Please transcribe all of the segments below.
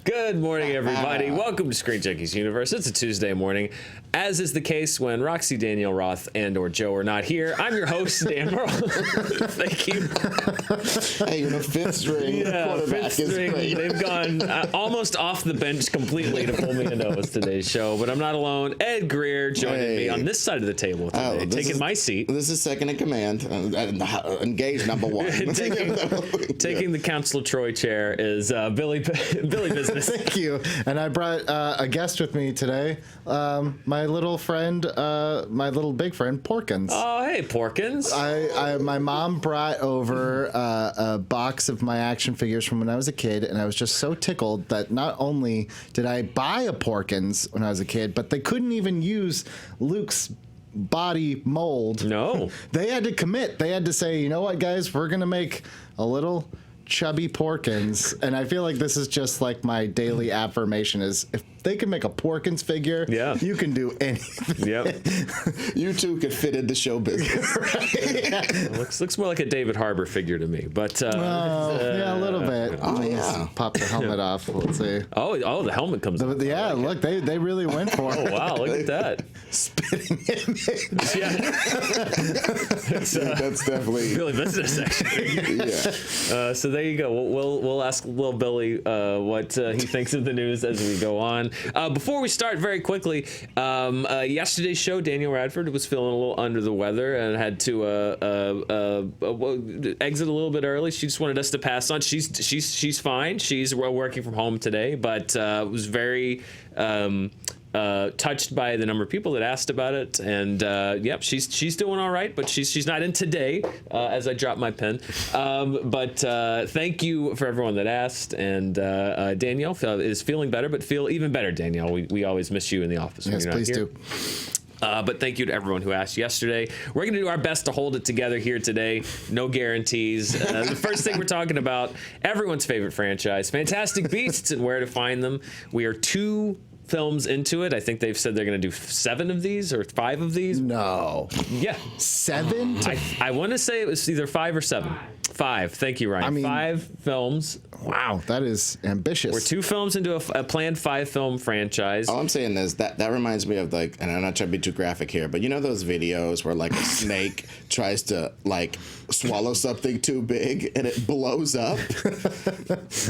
Good morning, everybody. Welcome to Screen Junkies Universe. It's a Tuesday morning, as is the case when Roxy, Danielle, Roth, and or Joe are not here. I'm your host, Dan Murrell. Thank you. Hey, the fifth string quarterback fifth string, is great. They've gone almost off the bench completely to pull me into today's show, but I'm not alone. Ed Greer joining me on this side of the table today, taking my seat. This is second in command. Engaged number one. taking the Counselor Troy chair is Billy Business. Thank you. And I brought a guest with me today, my little friend, my little big friend, Porkins. Oh, hey, Porkins. My mom brought over a box of my action figures from when I was a kid, and I was just so tickled that not only did I buy a Porkins when I was a kid, but they couldn't even use Luke's body mold. No. They had to commit. They had to say, you know what, guys, we're going to make a little chubby Porkins. And I feel like this is just like my daily affirmation is if they can make a Porkins figure, you can do anything. Yep. You two could fit into show business. Looks more like a David Harbour figure to me, but yeah, a little bit. Oh, yeah. Pop the helmet off. Let's see. Oh, the helmet comes off. Yeah, look, they really went for it. Oh, wow, look at that. Spitting image. Yeah. That's definitely Billy Business, actually. yeah. So there you go. We'll ask Lil Billy what he thinks of the news as we go on. Before we start, very quickly, yesterday's show, Daniel Radford was feeling a little under the weather and had to exit a little bit early. She just wanted us to pass on. She's fine. She's working from home today, but was very touched by the number of people that asked about it, and yep, she's doing all right, but she's not in today as I drop my pen. But thank you for everyone that asked, and Danielle is feeling better, but feel even better, Danielle. We always miss you in the office. Yes, please do. But thank you to everyone who asked yesterday. We're going to do our best to hold it together here today. No guarantees. The first thing we're talking about, everyone's favorite franchise, Fantastic Beasts and where to find them. We are 2 films into it. I think they've said they're going to do 7 of these or 5 of these. No. Yeah. 7? I want to say it was either 5 or 7. 5. Thank you, Ryan. I mean, 5 films. Wow, that is ambitious. We're 2 films into a planned 5-film franchise. All I'm saying is that reminds me of, like, and I'm not trying to be too graphic here, but you know those videos where, like, a snake tries to, like, swallow something too big and it blows up?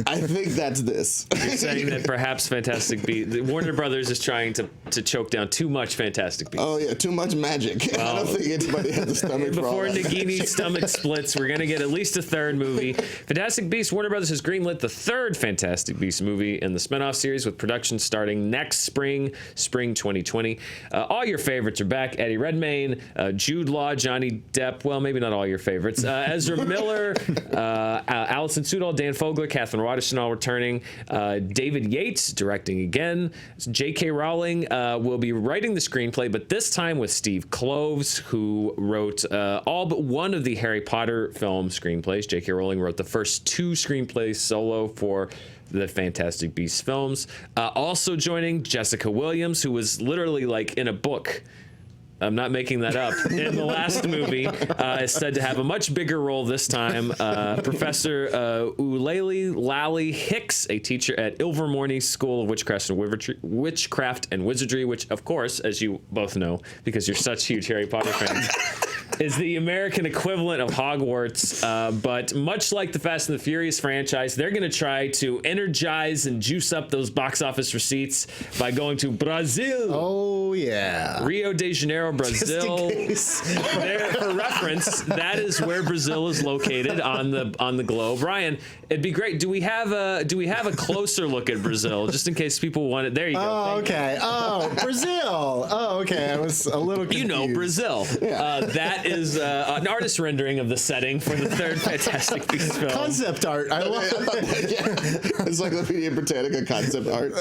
I think that's this. You're saying that perhaps Fantastic Beasts, Warner Brothers is trying to choke down too much Fantastic Beasts. Oh, yeah, too much magic. I don't think anybody has the stomach for all Before that. Nagini's stomach splits, we're going to get at least a 3rd movie. Fantastic Beasts, Warner Brothers has greenlit the 3rd Fantastic Beasts movie in the spinoff series, with production starting next spring 2020. All your favorites are back. Eddie Redmayne, Jude Law, Johnny Depp. Well, maybe not all your favorites. Ezra Miller, Alison Sudol, Dan Fogler, Catherine Waterston all returning. David Yates directing again. J.K. Rowling will be writing the screenplay, but this time with Steve Kloves, who wrote all but one of the Harry Potter film screenplays. J.K. Rowling wrote the first 2 screenplays solo for the Fantastic Beasts films. Also joining Jessica Williams, who was literally like in a book. I'm not making that up. In the last movie, is said to have a much bigger role this time. Professor Eulalie Lally Hicks, a teacher at Ilvermorny School of Witchcraft and Wizardry, which, of course, as you both know, because you're such huge Harry Potter fans, is the American equivalent of Hogwarts. But much like the Fast and the Furious franchise, they're going to try to energize and juice up those box office receipts by going to Brazil. Oh, yeah. Rio de Janeiro, Brazil. There, for reference, that is where Brazil is located on the globe. Ryan, it'd be great. Do we have a closer look at Brazil, just in case people want it? There you go. Oh, okay. Oh, Brazil. Oh, okay. I was a little confused. You know, Brazil. Yeah. That is an artist rendering of the setting for the 3rd Fantastic Beasts film. Concept art. I love it. Yeah. Encyclopedia Britannica concept art.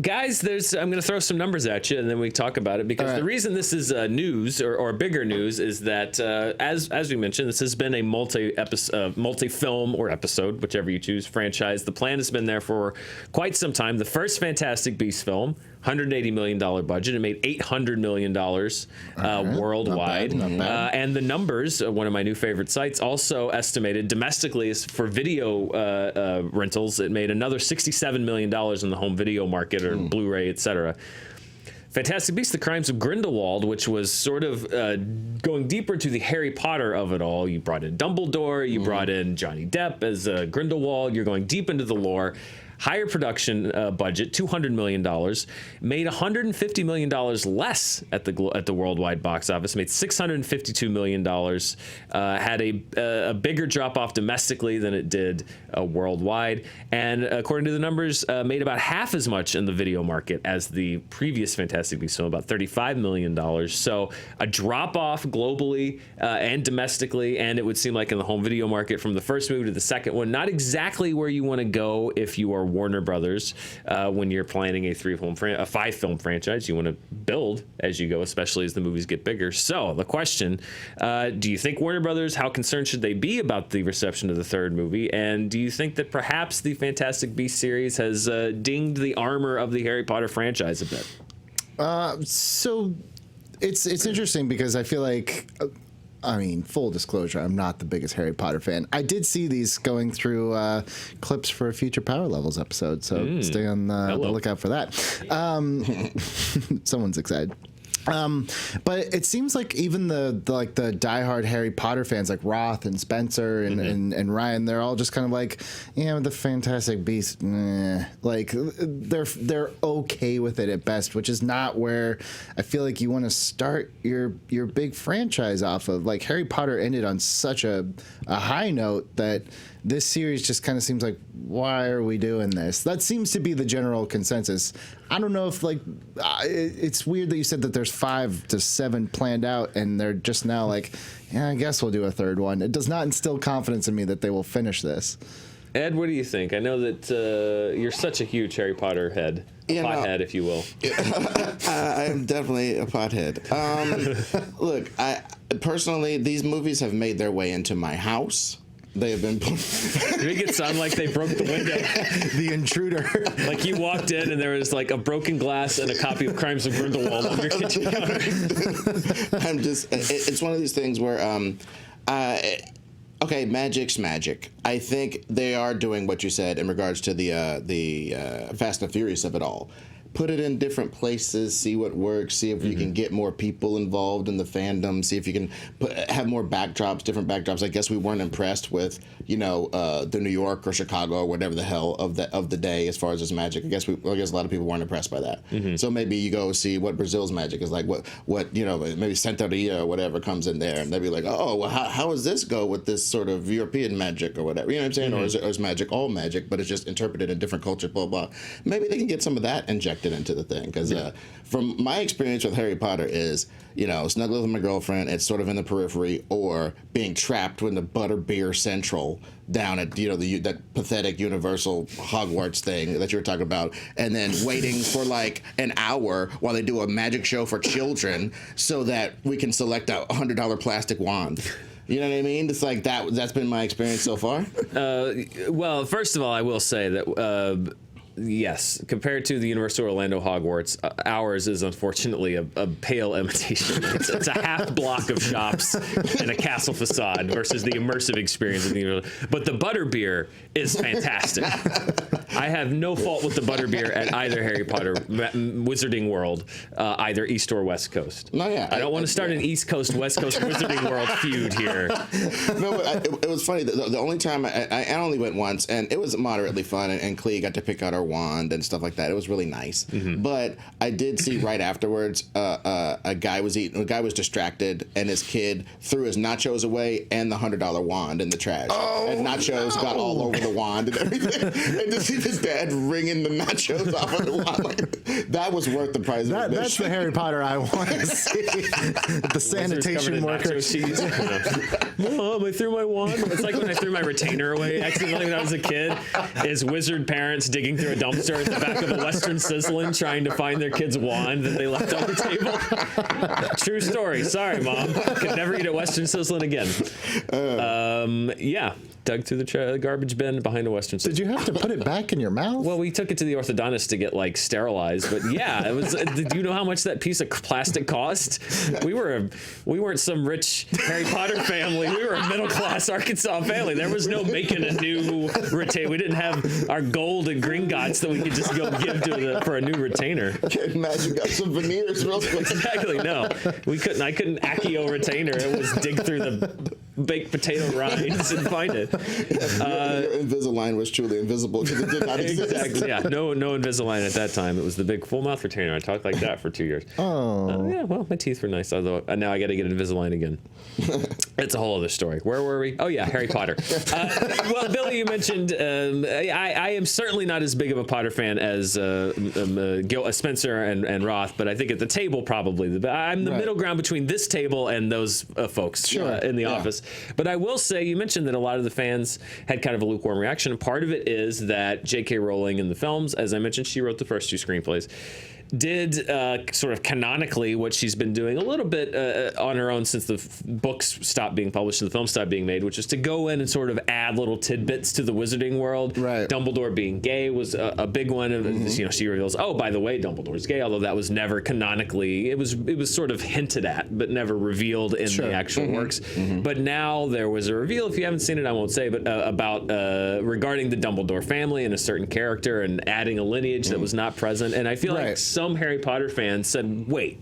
Guys, I'm going to throw some numbers at you, and then we talk about it, because the reason this is news or bigger news is that as we mentioned, this has been a multi-film or episode, whichever you choose, franchise. The plan has been there for quite some time. The first Fantastic Beasts film $180 million budget. It made $800 million worldwide. Not bad. And the numbers, one of my new favorite sites, also estimated domestically for video rentals, it made another $67 million in the home video market or Blu-ray, etc. Fantastic Beasts: The Crimes of Grindelwald, which was sort of going deeper into the Harry Potter of it all. You brought in Dumbledore, you brought in Johnny Depp as Grindelwald. You're going deep into the lore. Higher production budget, $200 million, made $150 million less at the worldwide box office, made $652 million, had a bigger drop off domestically than it did worldwide, and according to the numbers, made about half as much in the video market as the previous Fantastic Beasts film, about $35 million. So a drop off globally and domestically, and it would seem like in the home video market from the first movie to the second one, not exactly where you want to go if you are Warner Brothers when you're planning a 5-film franchise. You want to build as you go, especially as the movies get bigger. So the question, do you think Warner Brothers, how concerned should they be about the reception of the third movie? And do you think that perhaps the Fantastic Beasts series has dinged the armor of the Harry Potter franchise a bit? So it's interesting because I feel like, I mean, full disclosure, I'm not the biggest Harry Potter fan. I did see these going through clips for a future Power Levels episode, so stay on the lookout for that. Someone's excited. But it seems like even the diehard Harry Potter fans like Roth and Spencer and Ryan, they're all just kind of like, the Fantastic Beasts, like they're okay with it at best, which is not where I feel like you want to start your big franchise off of. Like Harry Potter ended on such a high note that this series just kind of seems like, why are we doing this? That seems to be the general consensus. I don't know if it's weird that you said that there's 5 to 7 planned out and they're just now like, I guess we'll do a third one. It does not instill confidence in me that they will finish this. Ed, what do you think? I know that you're such a huge Harry Potter head, pothead, if you will. I am definitely a pothead. Look, I personally, these movies have made their way into my house. They have been. Make it sound like they broke the window. The intruder. Like you walked in and there was like a broken glass and a copy of Crimes of Grindelwald on your kitchen counter. It's one of these things where, okay, magic's magic. I think they are doing what you said in regards to the Fast and Furious of it all. Put it in different places, see what works, see if you can get more people involved in the fandom, see if you can have more backdrops, different backdrops. I guess we weren't impressed with, the New York or Chicago or whatever the hell of the day as far as this magic. I guess a lot of people weren't impressed by that. So maybe you go see what Brazil's magic is like, what maybe Santeria or whatever comes in there, and they'd be like, oh, well, how does this go with this sort of European magic or whatever? You know what I'm saying? Or is magic all magic, but it's just interpreted in different culture, blah, blah. Maybe they can get some of that injected into the thing, because from my experience with Harry Potter is, snuggling with my girlfriend, it's sort of in the periphery, or being trapped in the Butterbeer Central down at that pathetic Universal Hogwarts thing that you were talking about, and then waiting for like an hour while they do a magic show for children so that we can select a $100 plastic wand. You know what I mean? It's like that's been my experience so far. Well, first of all, I will say that yes, compared to the Universal Orlando Hogwarts, ours is unfortunately a pale imitation. It's a half block of shops and a castle facade versus the immersive experience of the Universal. But the butterbeer is fantastic. I have no fault with the butterbeer at either Harry Potter Wizarding World, either East or West Coast. No, yeah, I don't want to start an East Coast West Coast Wizarding World feud here. No, it was funny. The only time I only went once, and it was moderately fun, and Clee got to pick out our wand and stuff like that. It was really nice. But I did see right afterwards a guy was distracted, and his kid threw his nachos away and the $100 wand in the trash. And nachos got all over the wand and everything. And to see his dad wringing the nachos off of the wand, that was worth the price of admission. That's the Harry Potter I want to see. The sanitation worker. Mom, I threw my wand. It's like when I threw my retainer away accidentally when I was a kid. Is wizard parents digging through through a dumpster at the back of a Western Sizzlin' trying to find their kid's wand that they left on the table. True story. Sorry, Mom. Could never eat at Western Sizzlin' again. Yeah. Dug through the garbage bin behind a Western Sizzlin'. Did you have to put it back in your mouth? Well, we took it to the orthodontist to get like sterilized, but yeah, it was. Do you know how much that piece of plastic cost? We weren't some rich Harry Potter family. We were a middle class Arkansas family. There was no making a new retainer. We didn't have our gold and Gringotts that we could just go give for a new retainer. Can't imagine got some veneers real quick. Exactly. No, we couldn't. I couldn't Accio retainer. It was dig through the baked potato rinds and find it. Your Invisalign was truly invisible because it did not exist. Exactly. Yeah. No Invisalign at that time. It was the big full mouth retainer. I talked like that for 2 years. Oh. Yeah. Well, my teeth were nice. Although now I got to get Invisalign again. It's a whole other story. Where were we? Oh yeah, Harry Potter. Well, Billy, you mentioned I am certainly not as big of a Potter fan as Spencer and Roth, but I think at the table probably I'm the middle ground between this table and those folks in the office. But I will say, you mentioned that a lot of the fans had kind of a lukewarm reaction, and part of it is that J.K. Rowling in the films, as I mentioned, she wrote the first 2 screenplays, did sort of canonically what she's been doing a little bit on her own since the books stopped being published and the film stopped being made, which is to go in and sort of add little tidbits to the wizarding world. Right. Dumbledore being gay was a big one. You know, she reveals, oh, by the way, Dumbledore's gay, although that was never canonically. It was sort of hinted at, but never revealed in the actual works. But now there was a reveal. If you haven't seen it, I won't say, but about regarding the Dumbledore family and a certain character and adding a lineage that was not present. And I feel like some Harry Potter fans said, wait,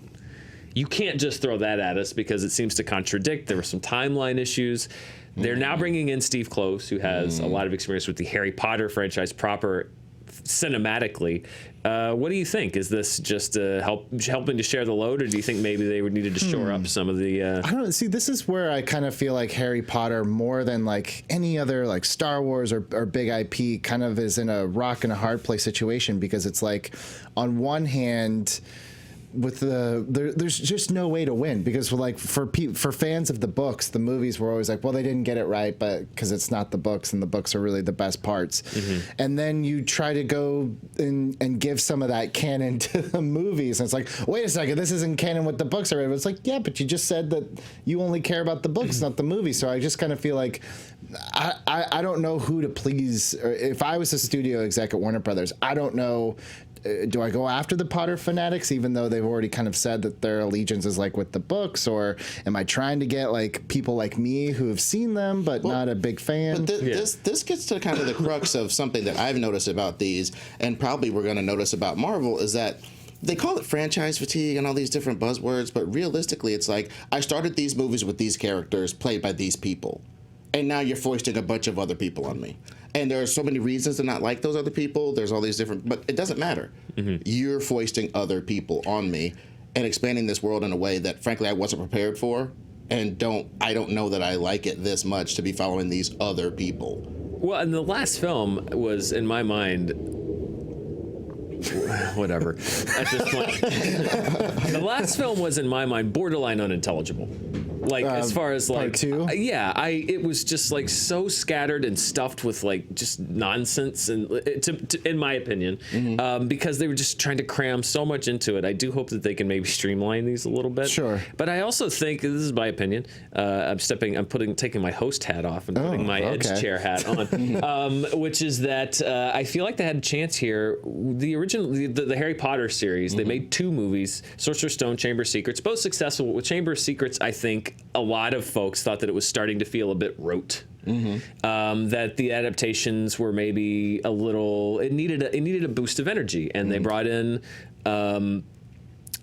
you can't just throw that at us because it seems to contradict. There were some timeline issues. They're now bringing in Steve Kloves, who has a lot of experience with the Harry Potter franchise proper cinematically. What do you think? Is this just helping to share the load, or do you think maybe they would needed to shore up some of the... I don't know. See, this is where I kind of feel like Harry Potter, more than like any other like Star Wars or big IP, kind of is in a rock and a hard place situation, because it's like, on one hand, with there's just no way to win, because for fans of the books, the movies were always like, well, they didn't get it right, but because it's not the books, and the books are really the best parts. And then you try to go and give some of that canon to the movies, and it's like, wait a second, this isn't canon with the books already. But it's like, yeah, but you just said that you only care about the books, not the movies. So I just kind of feel like I don't know who to please. Or if I was a studio exec at Warner Brothers, I don't know. Do I go after the Potter fanatics, even though they've already kind of said that their allegiance is like with the books, or am I trying to get like people like me who have seen them but not a big fan? But this gets to kind of the crux of something that I've noticed about these, and probably we're going to notice about Marvel, is that they call it franchise fatigue and all these different buzzwords, but realistically, it's like, I started these movies with these characters played by these people, and now you're foisting a bunch of other people on me. And there are so many reasons to not like those other people. There's all these different, but it doesn't matter. You're foisting other people on me and expanding this world in a way that, frankly, I wasn't prepared for, and I don't know that I like it this much to be following these other people. Well, and the last film was, in my mind, whatever. At this point, the last film was, in my mind, borderline unintelligible. Like, as far as like, part 2? It was just like so scattered and stuffed with like just nonsense, and in my opinion, because they were just trying to cram so much into it. I do hope that they can maybe streamline these a little bit. Sure. But I also think, this is my opinion, I'm taking my host hat off and putting my edge chair hat on, which is that I feel like they had a chance here. The original, the Harry Potter series, they made 2 movies, Sorcerer's Stone, Chamber of Secrets, both successful. With Chamber of Secrets, I think a lot of folks thought that it was starting to feel a bit rote. That the adaptations were maybe a little. It needed a boost of energy, and they brought in a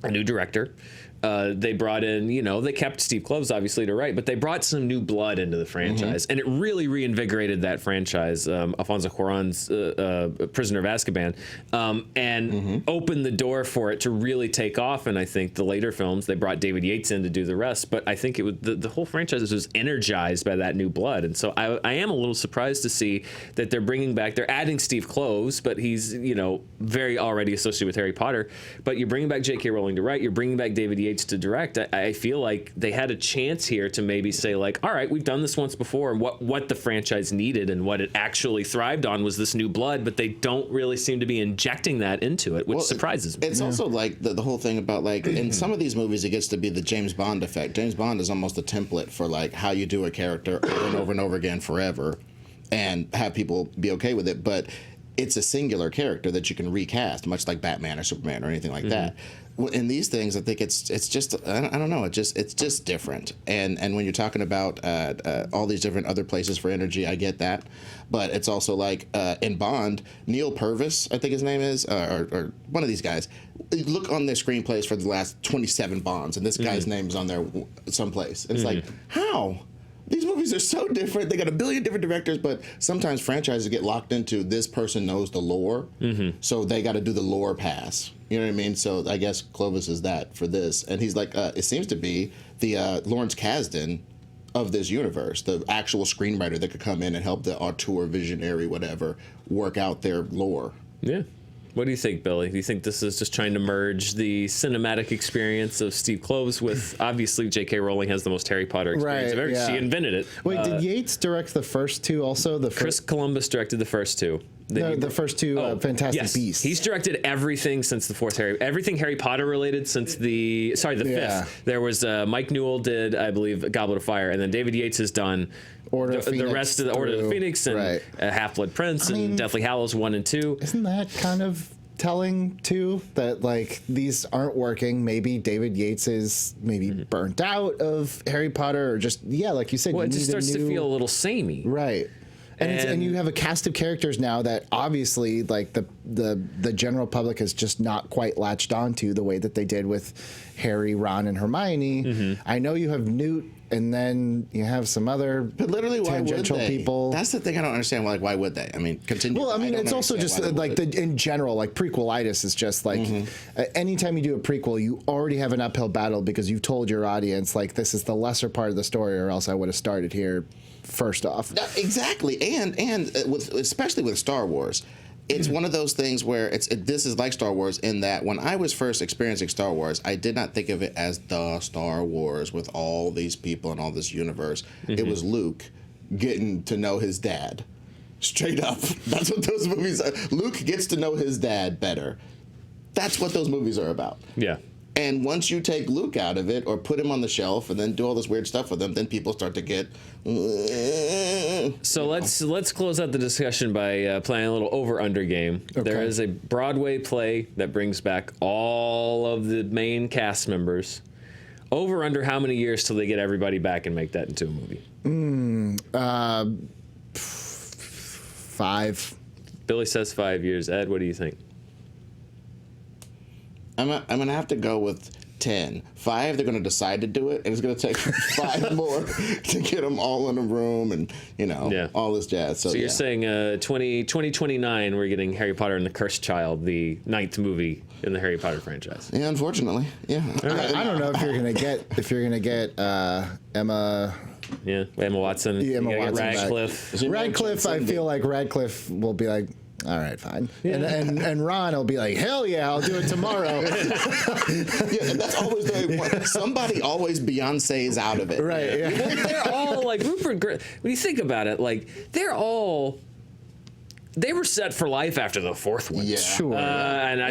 new director. They brought in, they kept Steve Kloves obviously to write, but they brought some new blood into the franchise, and it really reinvigorated that franchise. Alfonso Cuarón's Prisoner of Azkaban, and opened the door for it to really take off. And I think the later films, they brought David Yates in to do the rest, but I think it was the whole franchise was energized by that new blood. And so I am a little surprised to see that they're adding Steve Kloves, but he's very already associated with Harry Potter. But you're bringing back J.K. Rowling going to write. You're bringing back David Yates to direct. I feel like they had a chance here to maybe say, like, all right, we've done this once before, and what the franchise needed and what it actually thrived on was this new blood, but they don't really seem to be injecting that into it, which surprises me. It's also like the whole thing about, like, in some of these movies, it gets to be the James Bond effect. James Bond is almost a template for, like, how you do a character over and over and over again forever and have people be okay with it. But it's a singular character that you can recast, much like Batman or Superman or anything like that. In these things, I think it's just I don't know, it's just different. And when you're talking about all these different other places for energy, I get that. But it's also like in Bond, Neil Purvis, I think his name is, or one of these guys. Look on their screenplays for the last 27 Bonds, and this guy's name is on there someplace. And it's like, how? These movies are so different. They got a billion different directors, but sometimes franchises get locked into this person knows the lore, so they got to do the lore pass. You know what I mean? So I guess Clovis is that for this. And he's like, it seems to be the Lawrence Kasdan of this universe, the actual screenwriter that could come in and help the auteur, visionary, whatever, work out their lore. Yeah. What do you think, Billy? Do you think this is just trying to merge the cinematic experience of Steve Kloves with, obviously, J.K. Rowling has the most Harry Potter experience of ever. She invented it. Wait, did Yates direct the first two also? Chris Columbus directed the first two. The first two Fantastic Beasts. He's directed everything since the fourth everything Harry Potter related since the fifth. There was Mike Newell did, I believe, Goblet of Fire, and then David Yates has done the rest of the Order of the Phoenix and Half-Blood Prince and Deathly Hallows 1 and 2. Isn't that kind of telling too, that like these aren't working? Maybe David Yates is burnt out of Harry Potter, or just like you said, it just starts to feel a little samey, right? And you have a cast of characters now that obviously, like, the general public has just not quite latched onto the way that they did with Harry, Ron, and Hermione. I know you have Newt, and then you have some other tangential people. That's the thing I don't understand. Like, why would they? I mean, continue. Well, I mean, it's also just like in general, like prequelitis is just like anytime you do a prequel, you already have an uphill battle because you've told your audience, like, this is the lesser part of the story, or else I would have started here first off. Exactly, and especially with Star Wars, it's one of those things where this is like Star Wars in that when I was first experiencing Star Wars, I did not think of it as the Star Wars with all these people and all this universe. It was Luke getting to know his dad. Straight up. That's what those movies are. Luke gets to know his dad better. That's what those movies are about. Yeah. And once you take Luke out of it or put him on the shelf and then do all this weird stuff with him, then people start to get... So let's close out the discussion by playing a little over-under game. Okay. There is a Broadway play that brings back all of the main cast members. Over-under how many years till they get everybody back and make that into a movie? 5. Billy says 5 years. Ed, what do you think? I'm gonna have to go with 10. 5, they're gonna decide to do it, and it's gonna take 5 more to get them all in a room, and all this jazz. So you're saying 2029, we're getting Harry Potter and the Cursed Child, the 9th movie in the Harry Potter franchise. Yeah, unfortunately, yeah. I don't know if you're gonna get Emma. Yeah, Emma Watson. Yeah, Emma Watson. Radcliffe. Radcliffe, I feel like Radcliffe will be like, all right, fine. Yeah. And Ron will be like, hell yeah, I'll do it tomorrow. And that's always somebody always Beyonce's out of it. Right. Yeah. They're all like Rupert Grint. When you think about it, like they were set for life after the 4th one. Yeah, sure.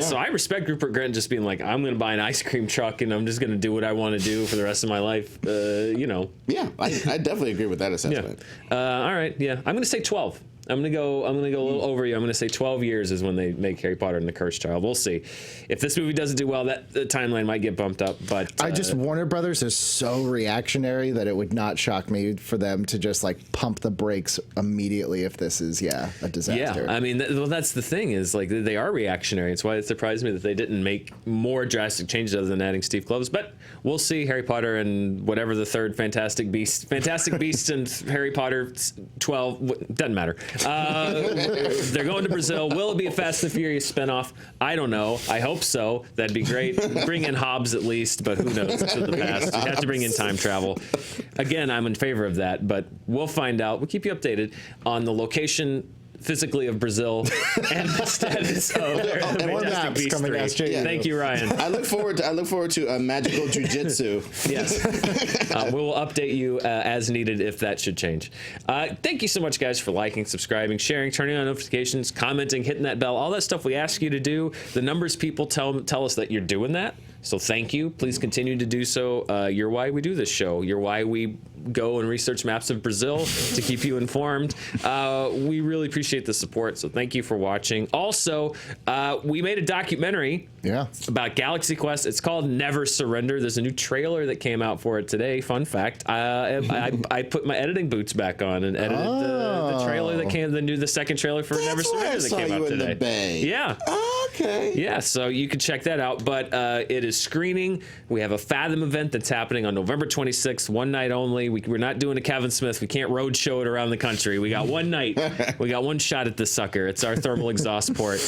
So I respect Rupert Grint just being like, I'm going to buy an ice cream truck and I'm just going to do what I want to do for the rest of my life. Yeah, I definitely agree with that assessment. Yeah. All right. Yeah, I'm going to say 12. I'm gonna go a little over you. I'm gonna say 12 years is when they make Harry Potter and the Cursed Child. We'll see. If this movie doesn't do well, that the timeline might get bumped up. But Warner Brothers is so reactionary that it would not shock me for them to just like pump the brakes immediately if this is a disaster. Yeah, I mean, that's the thing is like they are reactionary. It's why it surprised me that they didn't make more drastic changes other than adding Steve Kloves. But we'll see. Harry Potter and whatever the third Fantastic Beasts and Harry Potter 12 doesn't matter. They're going to Brazil. Will it be a Fast and Furious spinoff? I don't know. I hope so. That'd be great. Bring in Hobbs at least, but who knows? It's in the past. You have to bring in time travel. Again, I'm in favor of that, but we'll find out. We'll keep you updated on the location physically of Brazil and the status of their more Fantastic maps Beasts coming 3. to SJU. Thank you, Ryan. I look forward to a magical jujitsu. Yes. We will update you as needed if that should change. Thank you so much, guys, for liking, subscribing, sharing, turning on notifications, commenting, hitting that bell, all that stuff we ask you to do. The numbers people tell us that you're doing that. So thank you. Please continue to do so. You're why we do this show. You're why we go and research maps of Brazil to keep you informed. We really appreciate the support. So thank you for watching. Also, we made a documentary about Galaxy Quest. It's called Never Surrender. There's a new trailer that came out for it today. Fun fact. I put my editing boots back on and edited the trailer that came, the second trailer for Never Surrender that came out today. The Bay. Yeah. Okay. Yeah, so you can check that out. But it is screening. We have a Fathom event that's happening on November 26th, one night only. We're not doing a Kevin Smith. We can't road show it around the country. We got one night. We got one shot at this sucker. It's our thermal exhaust port.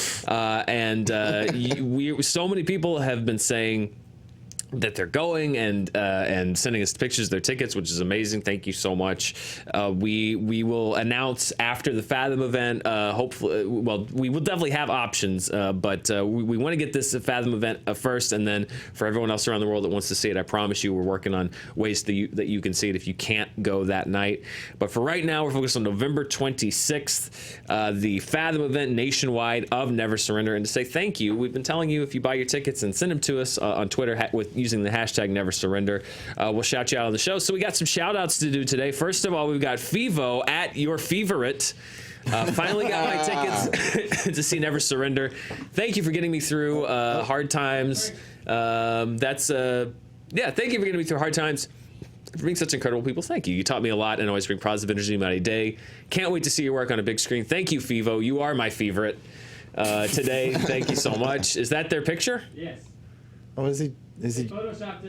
So many people have been saying that they're going and sending us pictures of their tickets, which is amazing. Thank you so much. We will announce after the Fathom event. Hopefully, well, we will definitely have options, but we want to get this Fathom event first, and then for everyone else around the world that wants to see it, I promise you, we're working on ways that you can see it if you can't go that night. But for right now, we're focused on November 26th, the Fathom event nationwide of Never Surrender, and to say thank you. We've been telling you if you buy your tickets and send them to us on Twitter with using the hashtag Never Surrender, we'll shout you out on the show. So we got some shout outs to do today. First of all, we've got Fevo at your favorite. Finally got my tickets to see Never Surrender. Thank you for getting me through hard times. Thank you for getting me through hard times. For being such incredible people, thank you. You taught me a lot and always bring positive energy my day. Can't wait to see your work on a big screen. Thank you, Fevo. You are my favorite today. Thank you so much. Is that their picture? Yes. Oh, is he? He photoshopped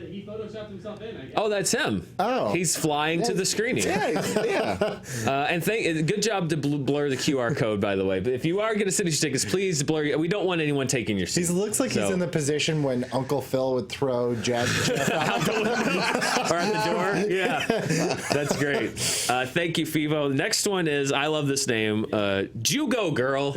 himself in, I guess. Oh, that's him. Oh. He's flying to the screening. Yeah. And good job to blur the QR code, by the way. But if you are going to send us your tickets, please blur. We don't want anyone taking your seat. He looks like he's in the position when Uncle Phil would throw Jeff out the window. Or at the door. Yeah, that's great. Thank you, Fevo. The next one is, I love this name, Jugo Girl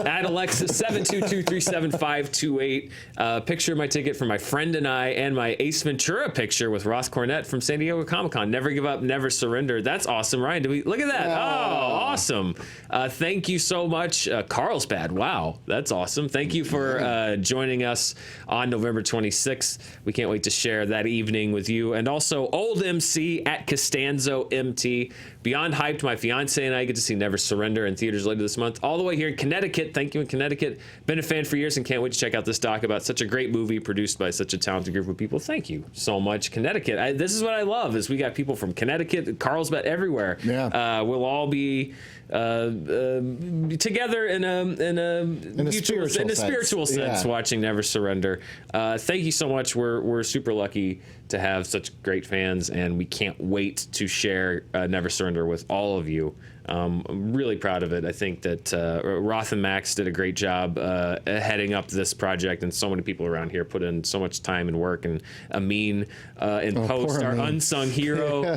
at Alexis 722-37528. Picture of my ticket for my friend and I, and my Ace Ventura picture with Roth Cornet from San Diego Comic-Con. Never give up, never surrender. That's awesome, Ryan. Do we look at that? Oh, awesome. Thank you so much, Carlsbad. Wow, that's awesome. Thank you for joining us on November 26th. We can't wait to share that evening with you. And also Old MC at Costanzo MT. Beyond hyped, my fiance and I get to see Never Surrender in theaters later this month, all the way here in Connecticut. Thank you in Connecticut. Been a fan for years and can't wait to check out this doc about such a great movie produced by such a talented group of people. Thank you so much, Connecticut. This is what I love, is we got people from Connecticut, Carlsbad, everywhere. Yeah. We'll all be together in a spiritual sense, watching Never Surrender. Thank you so much. We're super lucky to have such great fans, and we can't wait to share Never Surrender with all of you. I'm really proud of it. I think that Roth and Max did a great job heading up this project, and so many people around here put in so much time and work. And Emin in post, our unsung hero,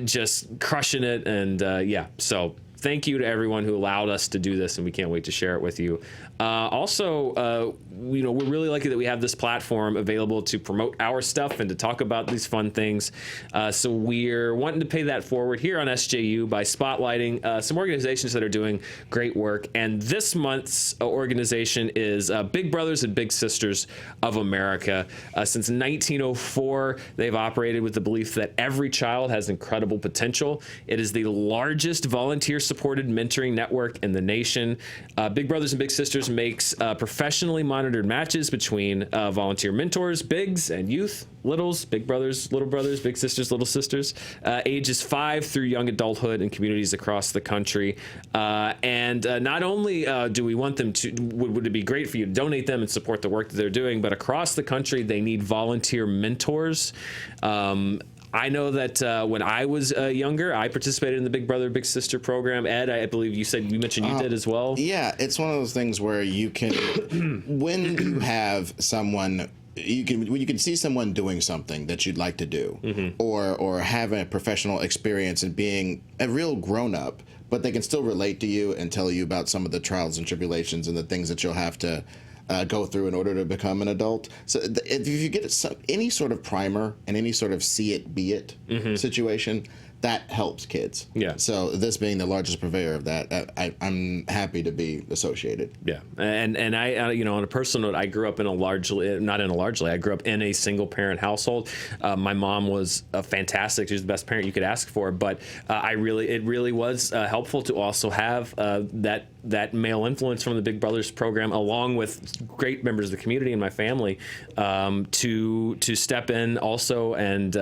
just crushing it. And so thank you to everyone who allowed us to do this, and we can't wait to share it with you. We're really lucky that we have this platform available to promote our stuff and to talk about these fun things. So we're wanting to pay that forward here on SJU by spotlighting some organizations that are doing great work. And this month's organization is Big Brothers and Big Sisters of America. Since 1904, they've operated with the belief that every child has incredible potential. It is the largest volunteer-supported mentoring network in the nation. Big Brothers and Big Sisters makes professionally monitored matches between volunteer mentors, bigs, and youth, littles, big brothers, little brothers, big sisters, little sisters, ages 5 through young adulthood in communities across the country. And not only do we want them to, would it be great for you to donate them and support the work that they're doing, but across the country, they need volunteer mentors. I know that when I was younger, I participated in the Big Brother, Big Sister program. Ed, I believe you mentioned you did as well. Yeah, it's one of those things where you can, when you have someone, when you can see someone doing something that you'd like to do, or have a professional experience and being a real grown up, but they can still relate to you and tell you about some of the trials and tribulations and the things that you'll have to go through in order to become an adult. So if you get any sort of primer and any sort of see it, be it situation, that helps kids. Yeah. So this being the largest purveyor of that, I'm happy to be associated. Yeah, and I on a personal note, I grew up in I grew up in a single parent household. My mom was fantastic; she was the best parent you could ask for. But it really was helpful to also have that male influence from the Big Brothers program, along with great members of the community and my family, to step in also and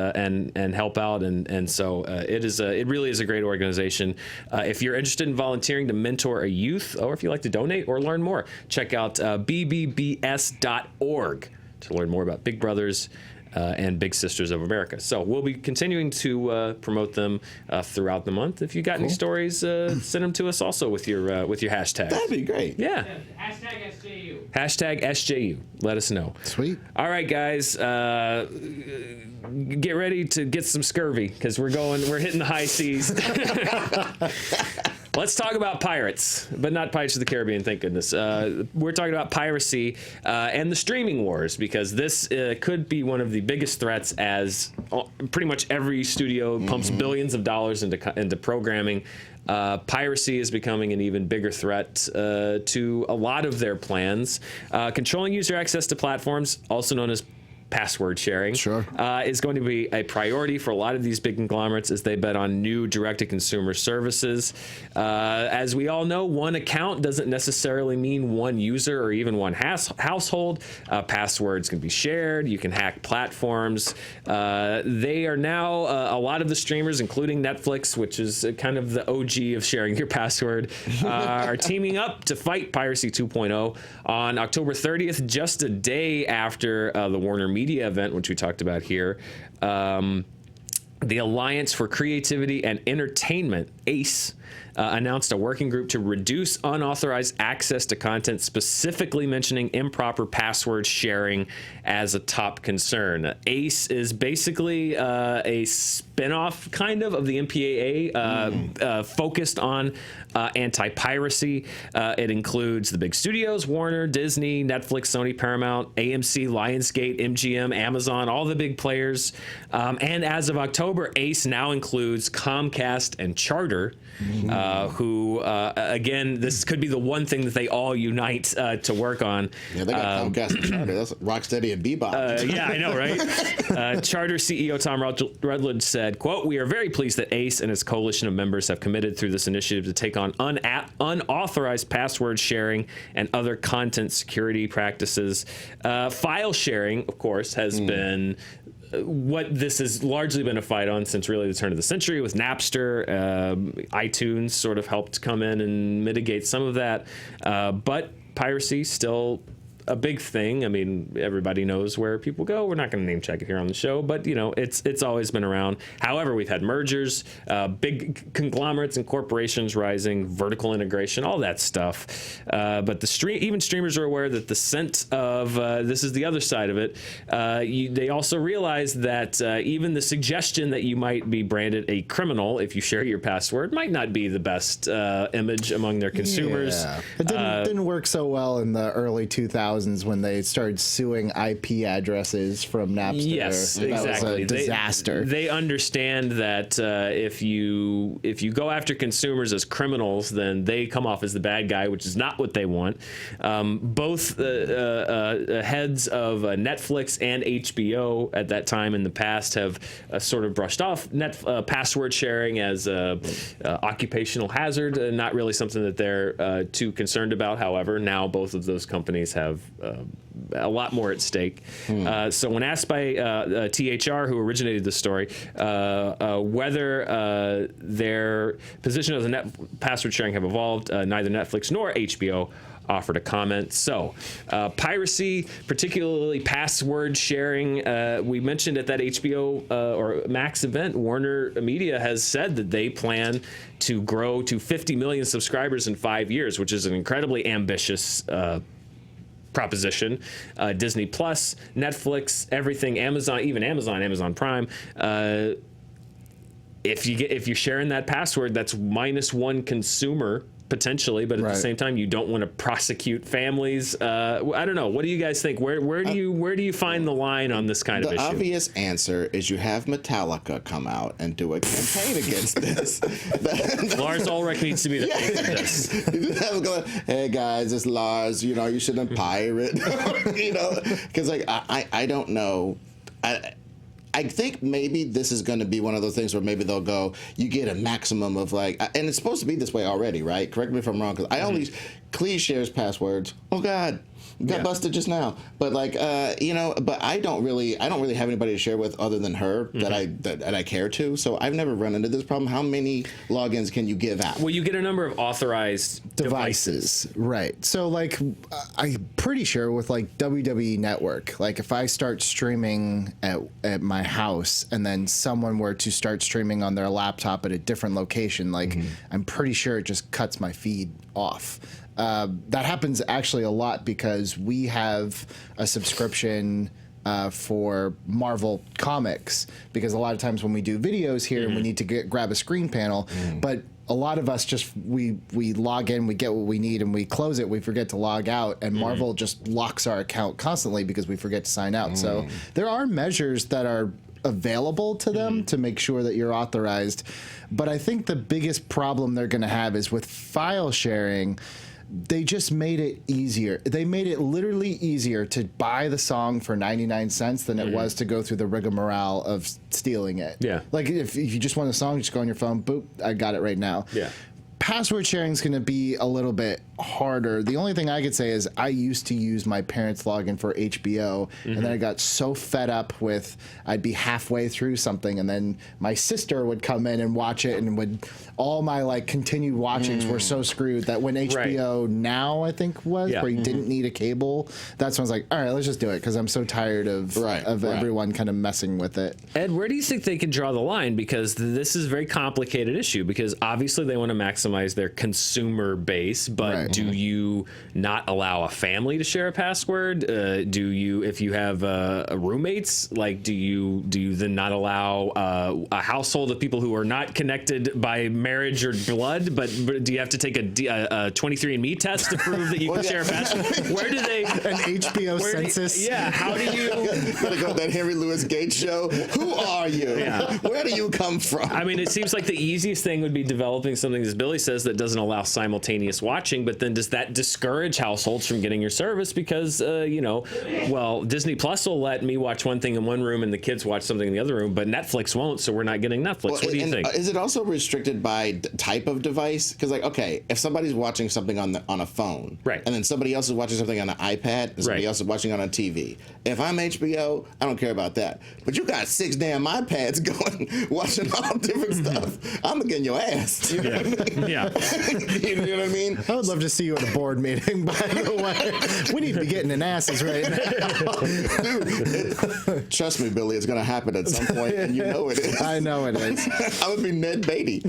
help out, and so it really is a great organization. If you're interested in volunteering to mentor a youth, or if you'd like to donate or learn more, check out bbbs.org to learn more about Big Brothers and Big Sisters of America. So we'll be continuing to promote them throughout the month. If you got any stories, send them to us also with your hashtag. That'd be great. Yeah. Hashtag SJU. Hashtag SJU. Let us know. Sweet. All right, guys. Get ready to get some scurvy because we're hitting the high seas. Let's talk about pirates, but not Pirates of the Caribbean, thank goodness. We're talking about piracy and the streaming wars, because this could be one of the biggest threats, as pretty much every studio pumps billions of dollars into programming. Piracy is becoming an even bigger threat to a lot of their plans. Controlling user access to platforms, also known as password sharing, is going to be a priority for a lot of these big conglomerates as they bet on new direct-to-consumer services. As we all know, one account doesn't necessarily mean one user or even one household. Passwords can be shared. You can hack platforms. They are now, a lot of the streamers, including Netflix, which is kind of the OG of sharing your password, are teaming up to fight Piracy 2.0 on October 30th, just a day after the Warner Media event, which we talked about here. The Alliance for Creativity and Entertainment, ACE, announced a working group to reduce unauthorized access to content, specifically mentioning improper password sharing as a top concern. ACE is basically a spin-off kind of the MPAA, focused on anti-piracy. It includes the big studios, Warner, Disney, Netflix, Sony, Paramount, AMC, Lionsgate, MGM, Amazon, all the big players. And as of October, ACE now includes Comcast and Charter, who, again, this could be the one thing that they all unite to work on. Yeah, they got Comcast and Charter. That's Rocksteady and Bebop. Yeah, I know, right? Charter CEO Tom Rutledge said, quote, "We are very pleased that ACE and its coalition of members have committed through this initiative to take on unauthorized password sharing and other content security practices." File sharing, of course, has been what this has largely been a fight on since really the turn of the century with Napster. iTunes sort of helped come in and mitigate some of that. But piracy still a big thing. I mean, everybody knows where people go. We're not going to name check it here on the show, but you know, it's always been around. However, we've had mergers, big conglomerates and corporations rising, vertical integration, all that stuff. But even streamers are aware that the scent of this is the other side of it. They also realize that even the suggestion that you might be branded a criminal if you share your password might not be the best image among their consumers. Yeah. It didn't work so well in the early 2000s when they started suing IP addresses from Napster. Yes, that exactly. was a disaster. They understand that if you go after consumers as criminals, then they come off as the bad guy, which is not what they want. Both heads of Netflix and HBO at that time in the past have sort of brushed off password sharing as occupational hazard, not really something that they're too concerned about. However, now both of those companies have a lot more at stake. So when asked by THR, who originated the story, whether their position of the password sharing have evolved, neither Netflix nor HBO offered a comment. So piracy, particularly password sharing, we mentioned at that HBO or Max event, Warner Media has said that they plan to grow to 50 million subscribers in 5 years, which is an incredibly ambitious proposition. Disney Plus, Netflix, everything, Amazon, even Amazon Prime. if you're sharing that password, that's -1 consumer potentially, but at the same time, you don't want to prosecute families. I don't know. What do you guys think? Where do you find the line on this kind of issue? The obvious answer is you have Metallica come out and do a campaign against this. Lars Ulrich needs to be the face of this. Hey guys, it's Lars. You know, you shouldn't pirate. You know, because like I don't know. I think maybe this is going to be one of those things where maybe they'll go, you get a maximum of like, and it's supposed to be this way already, right? Correct me if I'm wrong, because I only, Clee shares passwords. Oh God, got busted just now. But like, you know, but I don't really have anybody to share with other than her that I care to. So I've never run into this problem. How many logins can you give out? Well, you get a number of authorized devices. Right. So like, I'm pretty sure with like WWE Network, like if I start streaming at my house and then someone were to start streaming on their laptop at a different location, like I'm pretty sure it just cuts my feed off. That happens actually a lot because we have a subscription for Marvel Comics, because a lot of times when we do videos here and we need to grab a screen panel, but a lot of us just we log in, we get what we need, and we close it. We forget to log out, and Marvel just locks our account constantly because we forget to sign out. So there are measures that are available to them to make sure that you're authorized. But I think the biggest problem they're going to have is with file sharing. They just made it easier. They made it literally easier to buy the song for 99 cents than it was to go through the rigmarole of stealing it. Yeah. Like if you just want a song, just go on your phone, boop, I got it right now. Yeah. Password sharing is going to be a little bit harder. The only thing I could say is I used to use my parents' login for HBO, and then I got so fed up with I'd be halfway through something, and then my sister would come in and watch it, and all my like continued watchings were so screwed that when HBO Now, I think was, where you didn't need a cable, that's when I was like, all right, let's just do it, because I'm so tired of everyone kind of messing with it. Ed, where do you think they can draw the line? Because this is a very complicated issue, because obviously they want to maximize their consumer base, but do you not allow a family to share a password? Do you, if you have roommates, like do you then not allow a household of people who are not connected by marriage or blood, but do you have to take a 23andMe test to prove that you can share a password? Where do they? An HBO census? How do you? Gotta go to that Henry Louis Gates show. Who are you? Where do you come from? I mean, it seems like the easiest thing would be developing something, as Billy says, that doesn't allow simultaneous watching, but then does that discourage households from getting your service? Because, Disney Plus will let me watch one thing in one room and the kids watch something in the other room, but Netflix won't, so we're not getting Netflix. What do you think? Is it also restricted by type of device? Because, like, okay, if somebody's watching something on a phone, and then somebody else is watching something on an iPad, and somebody else is watching on a TV. If I'm HBO, I don't care about that. But you got 6 damn iPads going, watching all different stuff. I'm gonna get in your ass. You know what I mean? You know what I mean? I would love to see you at a board meeting, by the way. We need to be getting in asses right now. Dude, trust me, Billy, it's going to happen at some point, and you know it is. I know it is. I would be Ned Beatty.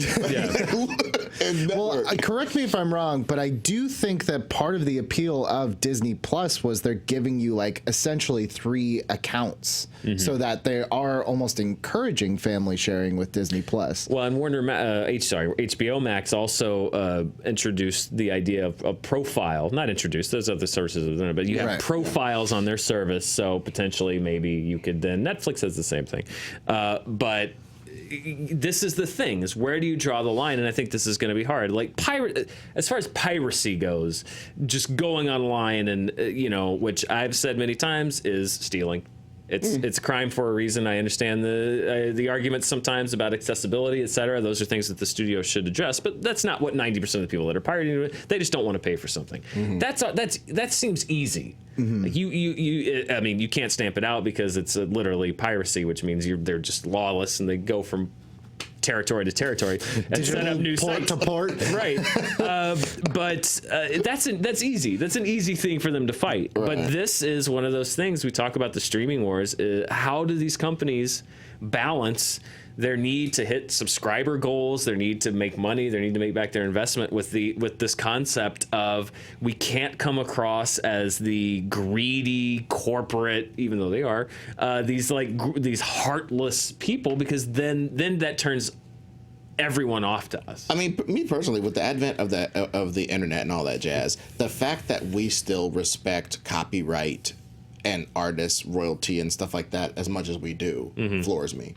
Well, correct me if I'm wrong, but I do think that part of the appeal of Disney Plus was they're giving you like essentially 3 accounts, so that they are almost encouraging family sharing with Disney Plus. Well, and HBO Max also introduced the idea of a profile. Not introduced; those other services, but you have profiles on their service. So potentially, maybe you could then. Netflix has the same thing, but this is the thing: is where do you draw the line? And I think this is going to be hard. Like as far as piracy goes, just going online and which I've said many times is stealing. It's a crime for a reason. I understand the arguments sometimes about accessibility, et cetera. Those are things that the studio should address, but that's not what 90% of the people that are pirating do. They just don't want to pay for something. That seems easy. Like you can't stamp it out because it's literally piracy, which means they're just lawless and they go from territory to territory and set up new port sites. to port. Right. But that's easy. That's an easy thing for them to fight. Right. But this is one of those things we talk about, the streaming wars. How do these companies balance their need to hit subscriber goals, their need to make money, their need to make back their investment with this concept of we can't come across as the greedy corporate, even though they are, these heartless people, because then that turns everyone off to us. I mean, me personally, with the advent of the internet and all that jazz, the fact that we still respect copyright and artists, royalty, and stuff like that as much as we do floors me.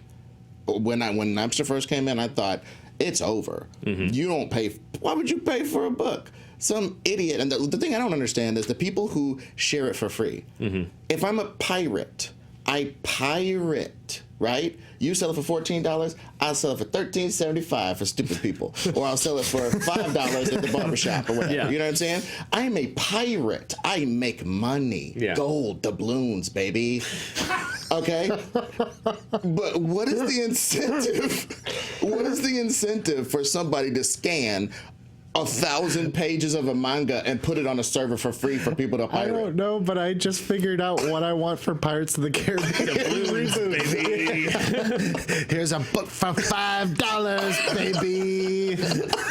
When Napster first came in, I thought it's over. You don't pay. Why would you pay for a book? Some idiot. And the thing I don't understand is the people who share it for free. If I'm a pirate, I pirate, right? You sell it for $14, I'll sell it for $13.75 for stupid people. Or I'll sell it for $5 at the barbershop or whatever. Yeah. You know what I'm saying? I'm a pirate. I make money. Yeah. Gold doubloons, baby. Okay? But what is the incentive? What is the incentive for somebody to scan 1,000 pages of a manga and put it on a server for free for people to I pirate? don't know, but I just figured out what I want for Pirates of the Caribbean. Doubloons, baby. Here's a book for $5, baby.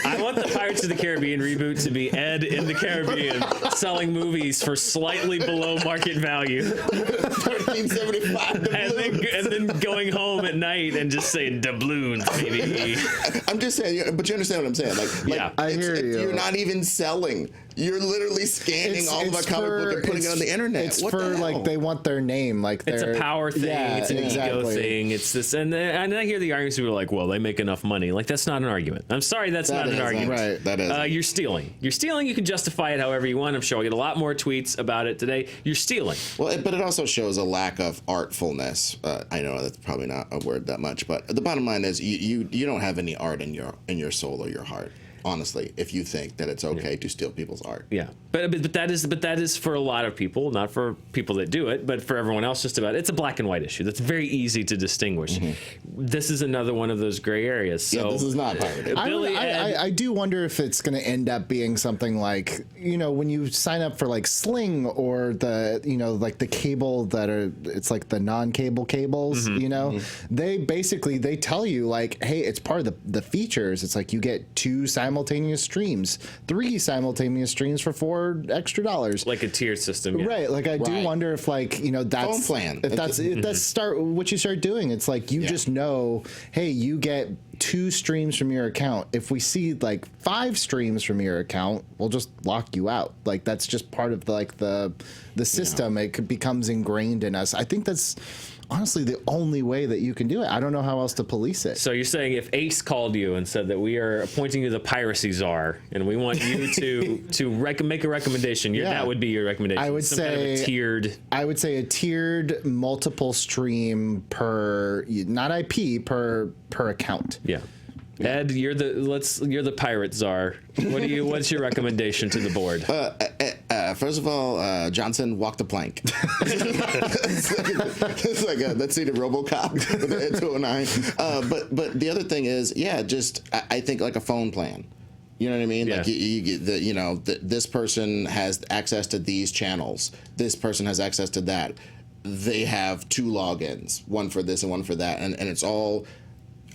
I want the Pirates of the Caribbean reboot to be Ed in the Caribbean selling movies for slightly below market value. $13.75 And then going home at night and just saying doubloons, baby. I'm just saying, but you understand what I'm saying? Like Yeah. I hear you. You're not even selling. You're literally scanning all of a comic book and putting it on the internet. It's What for the hell? like they want their name, like It's a power thing. Yeah, it's an ego exactly. thing. It's this, and I hear the arguments. People are like, "Well, they make enough money." Like that's not an argument. I'm sorry, that's not an isn't. argument. Right. That is. You're stealing. You're stealing. You can justify it however you want. I'm sure I'll get a lot more tweets about it today. You're stealing. Well, but it also shows a lack of artfulness. I know that's probably not a word that much, but the bottom line is you don't have any art in your soul or your heart. Honestly, if you think that it's okay to steal people's art. Yeah, but that is for a lot of people, not for people that do it, but for everyone else. Just about it's a black and white issue. That's very easy to distinguish. This is another one of those gray areas. So Yeah, this is not pirated. I do wonder if it's going to end up being something like, when you sign up for like Sling or the, like the cable it's like the non-cable cables, they tell you like, hey, it's part of the features. It's like you get 2 simultaneous streams, 3 simultaneous streams for $4 extra. like a tiered system. Yeah. Right. Like I do Right. wonder if like, that's Phone plan. if that's what you start doing. It's like you just know, hey, you get 2 streams from your account. If we see like 5 streams from your account, we'll just lock you out. Like that's just part of the system. It becomes ingrained in us. I think that's honestly the only way that you can do it. I don't know how else to police it. So you're saying if Ace called you and said that we are appointing you the Piracy Czar and we want you to make a recommendation, that would be your recommendation. I would Some kind of a tiered. I would say a tiered multiple stream per, not IP, per account. Yeah. Ed, you're the pirate czar. What's your recommendation to the board? First of all, Johnson, walk the plank. it's like that scene of RoboCop with the Ed 209. But the other thing is, I think like a phone plan. You know what I mean? Yeah. Like you get this person has access to these channels. This person has access to that. They have 2 logins, one for this and one for that, and it's all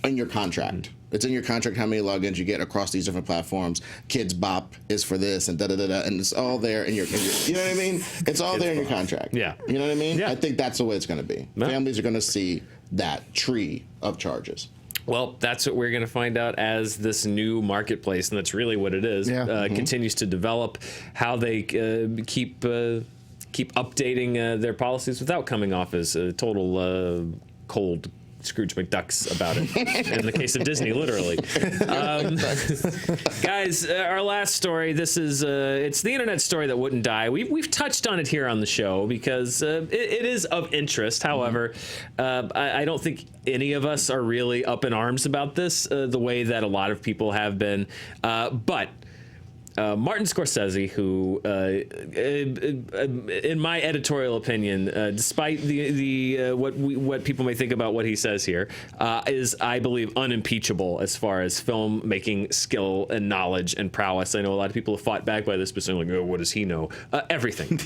in your contract. It's in your contract how many logins you get across these different platforms. Kids Bop is for this and da-da-da-da, and it's all there in your you know what I mean? It's all there in your contract. Yeah. You know what I mean? Yeah. I think that's the way it's going to be. Yeah. Families are going to see that tree of charges. Well, that's what we're going to find out as this new marketplace, and that's really what it is. Continues to develop, how they keep updating their policies without coming off as a total cold Scrooge McDucks about it. In the case of Disney, literally. Guys, our last story. This is it's the internet story that wouldn't die. We've touched on it here on the show because it is of interest. However, I don't think any of us are really up in arms about this the way that a lot of people have been. But Martin Scorsese, who, in my editorial opinion, despite the what people may think about what he says here, is, I believe, unimpeachable as far as filmmaking skill and knowledge and prowess. I know a lot of people have fought back by this, but saying like, "Oh, what does he know?" Everything,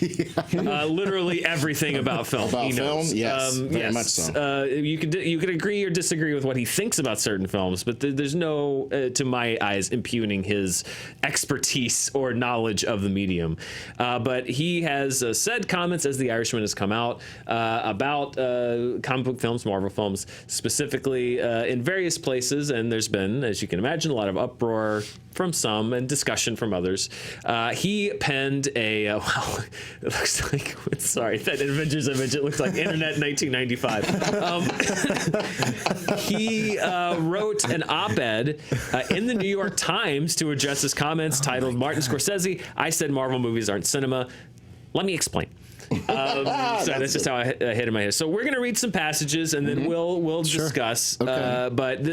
literally everything about film. About he knows. film? Yes, very much so. You could agree or disagree with what he thinks about certain films, but there's no, to my eyes, impugning his expertise expertise or knowledge of the medium. But he has said comments as The Irishman has come out about comic book films, Marvel films specifically, in various places. And there's been, as you can imagine, a lot of uproar from some and discussion from others. He penned a, well, it looks like, sorry, that Avengers image, it looks like Internet 1995. He wrote an op-ed in the New York Times to address his comments titled, Martin Scorsese, I said Marvel movies aren't cinema. Let me explain. So that's just how I hit in my head. So we're going to read some passages and then we'll discuss. Okay. But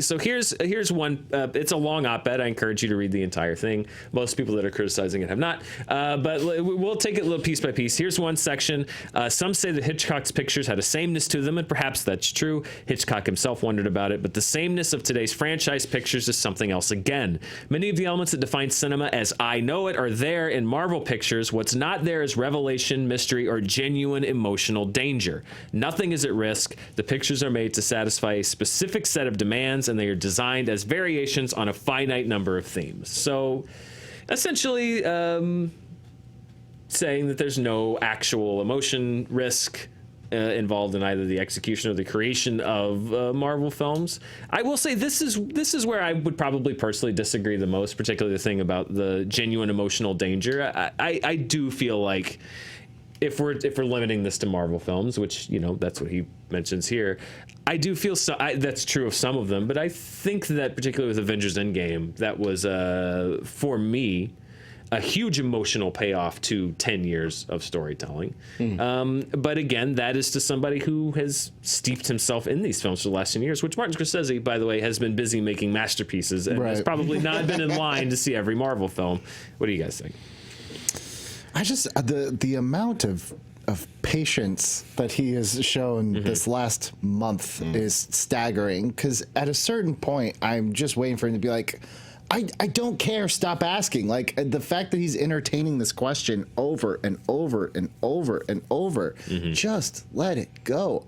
so here's one. It's a long op-ed. I encourage you to read the entire thing. Most people that are criticizing it have not. But we'll take it a little piece by piece. Here's one section. Some say that Hitchcock's pictures had a sameness to them, and perhaps that's true. Hitchcock himself wondered about it. But the sameness of today's franchise pictures is something else again. Many of the elements that define cinema as I know it are there in Marvel pictures. What's not there is revelation, mystery, or genuine emotional danger. Nothing is at risk. The pictures are made to satisfy a specific set of demands, and they are designed as variations on a finite number of themes. So essentially saying that there's no actual emotion risk involved in either the execution or the creation of Marvel films. I will say this is where I would probably personally disagree the most, particularly the thing about the genuine emotional danger. I do feel like if we're limiting this to Marvel films, which, you know, that's what he mentions here, I do feel that's true of some of them, but I think that particularly with Avengers Endgame, that was for me a huge emotional payoff to 10 years of storytelling. But again, that is to somebody who has steeped himself in these films for the last 10 years, which Martin Scorsese, by the way, has been busy making masterpieces and has probably not been in line to see every Marvel film. What do you guys think? I just the amount of patience that he has shown this last month is staggering, because at a certain point I'm just waiting for him to be like, I don't care, stop asking. Like, the fact that he's entertaining this question over and over and over and over, just let it go.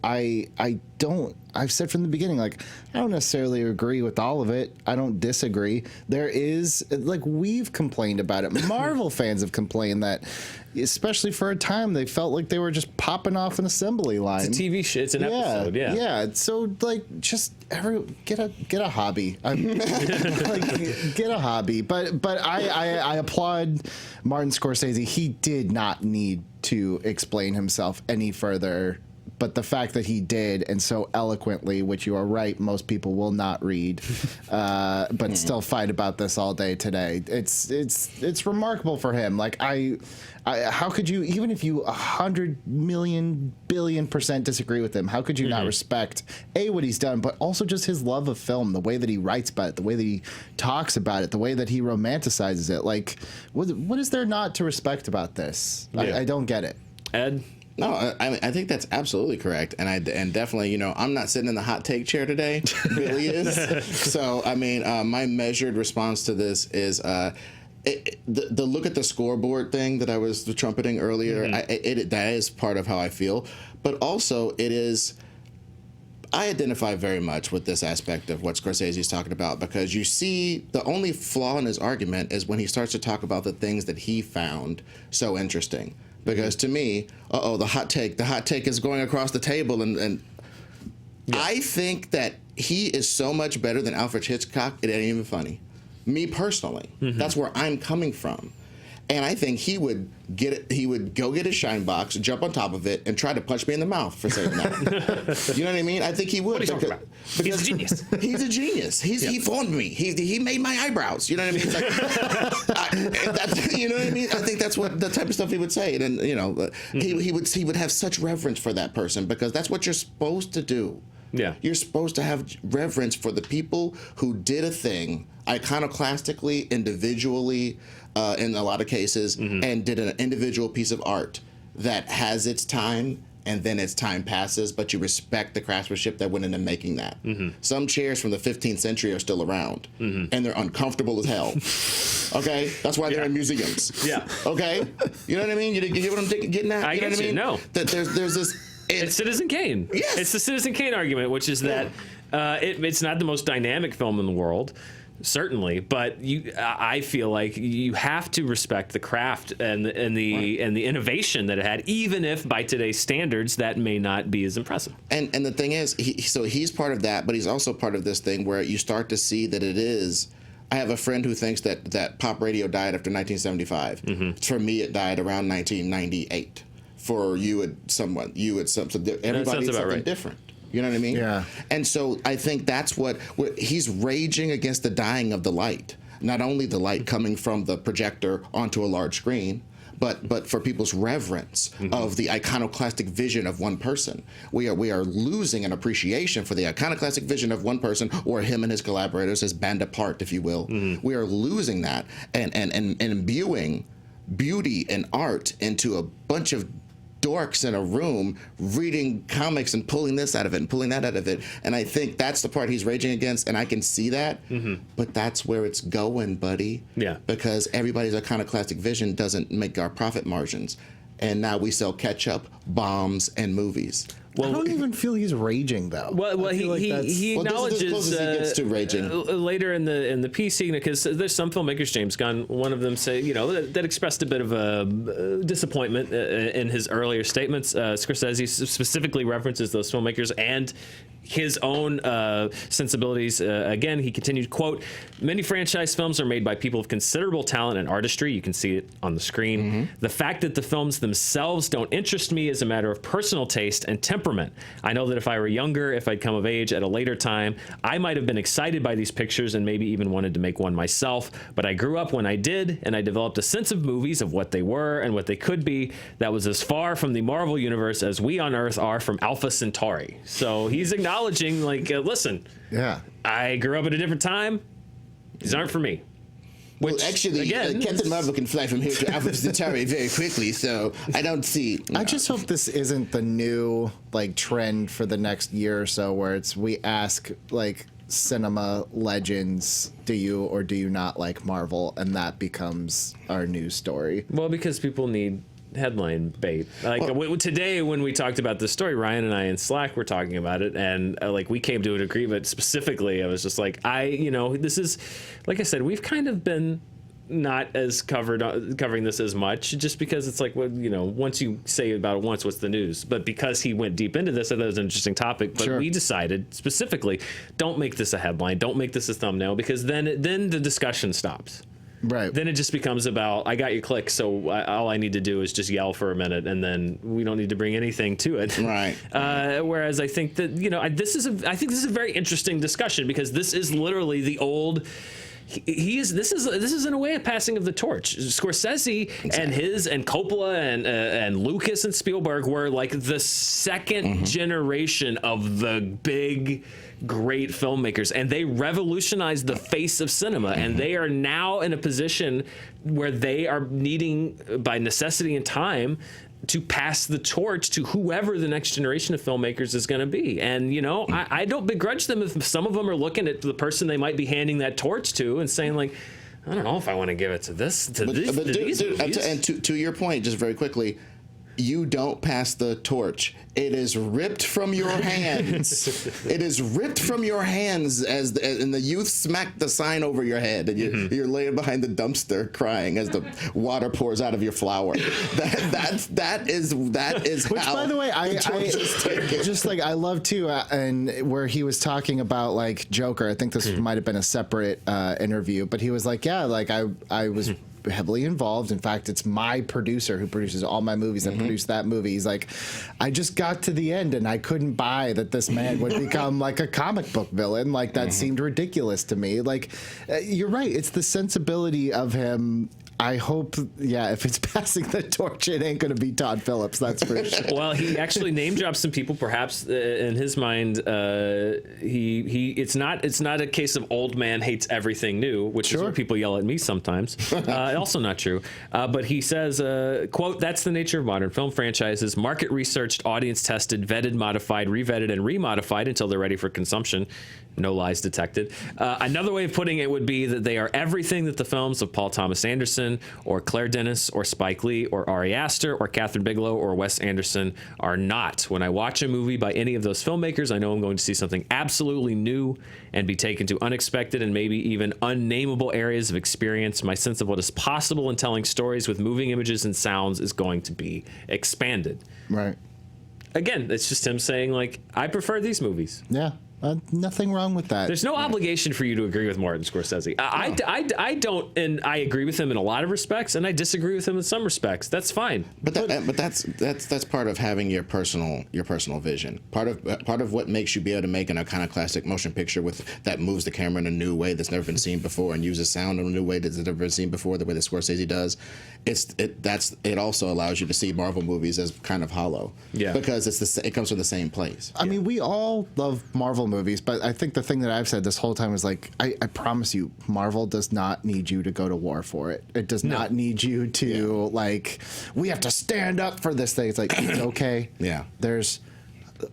I've said from the beginning, like, I don't necessarily agree with all of it. I don't disagree. There is, like, we've complained about it. Marvel fans have complained that, especially for a time, they felt like they were just popping off an assembly line. It's a TV show. It's an episode. Yeah. Yeah. So, like, just get a hobby. Get a hobby. But I applaud Martin Scorsese. He did not need to explain himself any further. But the fact that he did, and so eloquently, which you are right, most people will not read, but still fight about this all day today. It's remarkable for him. Like, how could you, even if you 100 million billion% disagree with him, how could you not respect what he's done, but also just his love of film, the way that he writes about it, the way that he talks about it, the way that he romanticizes it. Like, what is there not to respect about this? Yeah. I don't get it. Ed? No, I think that's absolutely correct, and definitely, you know, I'm not sitting in the hot take chair today. Really is. So I mean, my measured response to this is the look at the scoreboard thing that I was trumpeting earlier. That is part of how I feel, but also it is. I identify very much with this aspect of what Scorsese is talking about, because you see the only flaw in his argument is when he starts to talk about the things that he found so interesting. Because to me, the hot take is going across the table, and I think that he is so much better than Alfred Hitchcock, it ain't even funny. Me personally, that's where I'm coming from. And I think he would go get his shine box, jump on top of it, and try to punch me in the mouth for saying that. You know what I mean? I think he would. What are you talking about? He's a genius. He's a genius. He formed me. He made my eyebrows. You know what I mean? It's like, you know what I mean? I think that's what the type of stuff he would say. And you know, he would have such reverence for that person, because that's what you're supposed to do. Yeah. You're supposed to have reverence for the people who did a thing iconoclastically, individually, in a lot of cases, and did an individual piece of art that has its time, and then its time passes, but you respect the craftsmanship that went into making that. Some chairs from the 15th century are still around, and they're uncomfortable as hell. Okay? That's why they're in museums. Yeah. Okay? You know what I mean? You get what I'm getting at? I get you. No. That there's this... It's Citizen Kane. Yes. It's the Citizen Kane argument, which is that it's not the most dynamic film in the world. certainly, but I feel like you have to respect the craft and the innovation that it had, even if by today's standards that may not be as impressive. And the thing is, he's part of that, but he's also part of this thing where you start to see that it is. I have a friend who thinks that pop radio died after 1975. Mm-hmm. For me, it died around 1998. For you, everybody is something different. You know what I mean? Yeah. And so I think that's what he's raging against, the dying of the light. Not only the light coming from the projector onto a large screen, but for people's reverence of the iconoclastic vision of one person. We are losing an appreciation for the iconoclastic vision of one person, or him and his collaborators, his band apart, if you will. Mm-hmm. We are losing that and imbuing beauty and art into a bunch of dorks in a room reading comics and pulling this out of it and pulling that out of it. And I think that's the part he's raging against, and I can see that. Mm-hmm. But that's where it's going, buddy. Yeah. Because everybody's iconoclastic vision doesn't make our profit margins. And now we sell ketchup, bombs, and movies. Well, I don't even feel he's raging though. Well, he acknowledges this is as close as he gets to raging. Later in the piece, because there's some filmmakers, James Gunn, one of them say, that expressed a bit of a disappointment in his earlier statements. Scorsese specifically references those filmmakers and his own sensibilities. Again, he continued, quote, "Many franchise films are made by people of considerable talent and artistry. You can see it on the screen. Mm-hmm. The fact that the films themselves don't interest me is a matter of personal taste and temperament. I know that if I were younger, if I'd come of age at a later time, I might have been excited by these pictures and maybe even wanted to make one myself. But I grew up when I did, and I developed a sense of movies, of what they were and what they could be, that was as far from the Marvel universe as we on Earth are from Alpha Centauri." So he's acknowledging, listen, yeah, I grew up at a different time. These aren't for me. Which, well, actually, again, Captain Marvel can fly from here to Alpha Centauri very quickly, so I don't see. I just hope this isn't the new trend for the next year or so, where we ask cinema legends, do you or do you not like Marvel, and that becomes our news story. Well, because people need headline bait. Today when we talked about this story, Ryan and I in Slack were talking about it, and we came to an agreement. Specifically, I was just this is, like I said, we've kind of been not as covering this as much, just because it's once you say about it once, what's the news? But because he went deep into this, I thought it was an interesting topic. But we decided specifically, don't make this a headline, don't make this a thumbnail, because then the discussion stops. Right. Then it just becomes about, I got your click, so all I need to do is just yell for a minute, and then we don't need to bring anything to it. Right. Whereas I think that this is a very interesting discussion, because this is literally the old. This is in a way a passing of the torch. Scorsese and Coppola and Lucas and Spielberg were the second generation of the big, great filmmakers, and they revolutionized the face of cinema. And they are now in a position where they are needing, by necessity and time, to pass the torch to whoever the next generation of filmmakers is going to be. And, I don't begrudge them if some of them are looking at the person they might be handing that torch to and saying, I don't know if I want to give it to these movies. And to your point, just very quickly, you don't pass the torch. It is ripped from your hands. It is ripped from your hands and the youth smack the sign over your head, and you're laying behind the dumpster crying as the water pours out of your flower. That is Which, how. By the way, I just I love too, and where he was talking about Joker. I think this might have been a separate interview, but he was I was heavily involved. In fact, it's my producer who produces all my movies that produced that movie. He's I just got to the end and I couldn't buy that this man would become a comic book villain. That seemed ridiculous to me. You're right. It's the sensibility of him. I hope, if it's passing the torch, it ain't going to be Todd Phillips, that's for sure. Well, he actually name drops some people. Perhaps in his mind, it's not a case of old man hates everything new, which is what people yell at me sometimes. Also not true. But he says, quote, "That's the nature of modern film franchises: market researched, audience tested, vetted, modified, revetted, and remodified until they're ready for consumption. No lies detected." Another way of putting it would be that they are everything that the films of Paul Thomas Anderson Patterson or Claire Denis or Spike Lee or Ari Aster or Catherine Bigelow or Wes Anderson are not. When I watch a movie by any of those filmmakers, I know I'm going to see something absolutely new and be taken to unexpected and maybe even unnameable areas of experience. My sense of what is possible in telling stories with moving images and sounds is going to be expanded. Right. Again, it's just him saying, like, I prefer these movies. Yeah. Nothing wrong with that. There's no obligation for you to agree with Martin Scorsese. I don't, and I agree with him in a lot of respects, and I disagree with him in some respects. That's fine. But that's part of having your personal vision. Part of what makes you be able to make an iconoclastic motion picture that moves the camera in a new way that's never been seen before and uses sound in a new way that's never been seen before, the way that Scorsese does. It also allows you to see Marvel movies as kind of hollow. Yeah. Because it comes from the same place. I mean, we all love Marvel movies, but I think the thing that I've said this whole time is like, I promise you, Marvel does not need you to go to war for it. It does not need you to like, we have to stand up for this thing. It's like, it's okay. Yeah. There's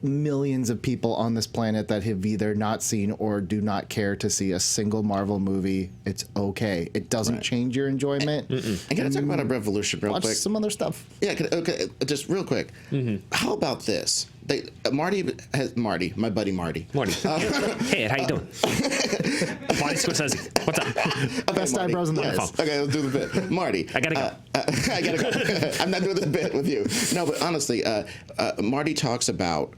millions of people on this planet that have either not seen or do not care to see a single Marvel movie. It's okay. It doesn't change your enjoyment. And can I talk about a revolution real Watch quick? some other stuff. Yeah, okay, just real quick. How about this? Marty, my buddy Marty. Hey, Ed, how you doing? Marty Scorsese. What's up? Okay, Best Marty. eyebrows in the Yes. world. Okay, let's do the bit. Marty. I gotta go. I gotta go. I'm not doing this bit with you. No, but honestly, Marty talks about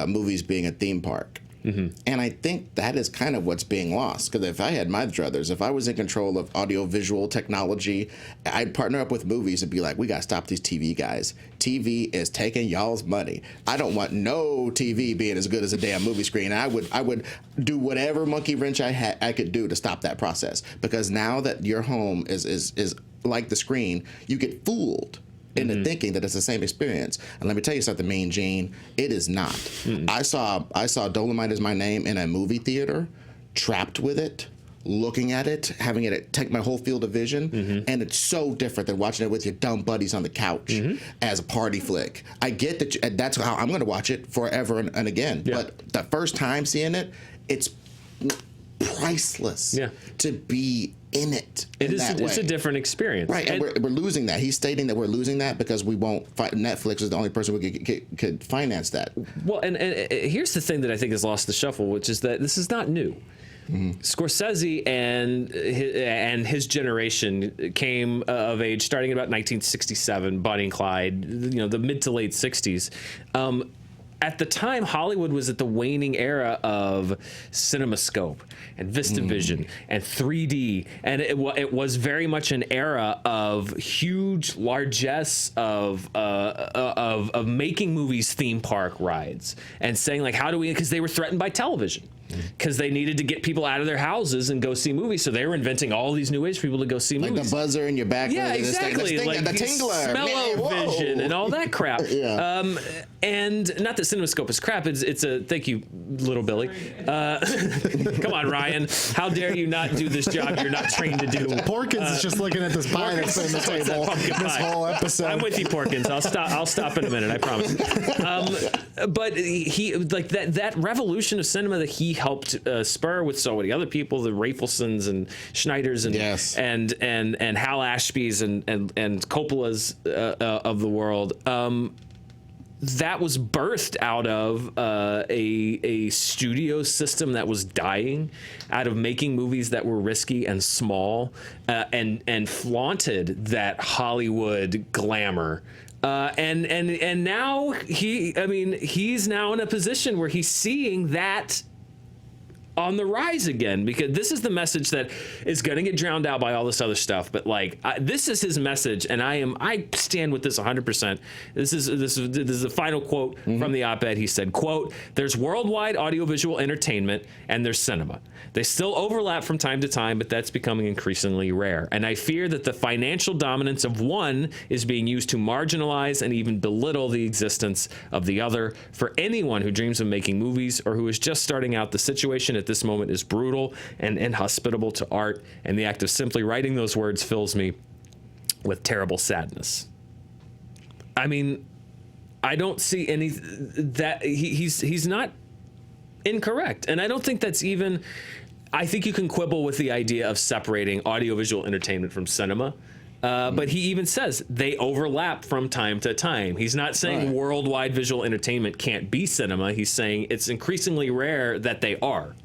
movies being a theme park. And I think that is kind of what's being lost. Because if I had my druthers, if I was in control of audiovisual technology, I'd partner up with movies and be like, we got to stop these TV guys. TV is taking y'all's money. I don't want no TV being as good as a damn movie screen. I would do whatever monkey wrench I could do to stop that process. Because now that your home is like the screen, you get fooled into thinking that it's the same experience. And let me tell you something, Mean Gene, it is not. I saw Dolomite Is My Name in a movie theater, trapped with it, looking at it, having it take my whole field of vision, and it's so different than watching it with your dumb buddies on the couch as a party flick. I get that that's how I'm going to watch it forever and again. Yeah. But the first time seeing it, it's priceless to be in it. It's a different experience, right? And we're losing that. He's stating that we're losing that because we won't. Netflix is the only person who could finance that. Well, and here's the thing that I think is lost the shuffle, which is that this is not new. Scorsese and his generation came of age starting in about 1967. Bonnie and Clyde, the mid to late 60s. At the time, Hollywood was at the waning era of CinemaScope and VistaVision and 3D, and it was very much an era of huge largesse of making movies theme park rides and saying like, how do we? Because they were threatened by television. Because they needed to get people out of their houses and go see movies, so they were inventing all these new ways for people to go see movies. Like the buzzer in your back. Yeah, exactly. Like the tingler. Smell-o-vision and all that crap. And not that CinemaScope is crap. It's a thank you, little Billy. Come on, Ryan. How dare you not do this job you're not trained to do? Porkins is just looking at this pie that's on the table. This whole episode. I'm with you, Porkins. I'll stop in a minute. I promise. But he like that revolution of cinema that he helped spur with so many other people, the Rafelsons and Schneiders and Hal Ashby's and Coppola's of the world. That was birthed out of a studio system that was dying, out of making movies that were risky and small, and flaunted that Hollywood glamour. And now he's now in a position where he's seeing that on the rise again, because this is the message that is going to get drowned out by all this other stuff. But this is his message, and I stand with this 100%. This is the final quote from the op-ed. He said, quote, "There's worldwide audiovisual entertainment and there's cinema. They still overlap from time to time, but that's becoming increasingly rare. And I fear that the financial dominance of one is being used to marginalize and even belittle the existence of the other. For anyone who dreams of making movies or who is just starting out, the situation at this moment is brutal and inhospitable to art, and the act of simply writing those words fills me with terrible sadness." I mean, I don't see any that he's not incorrect, and I don't think that's even. I think you can quibble with the idea of separating audiovisual entertainment from cinema. But he even says they overlap from time to time. He's not saying worldwide visual entertainment can't be cinema. He's saying it's increasingly rare that they are.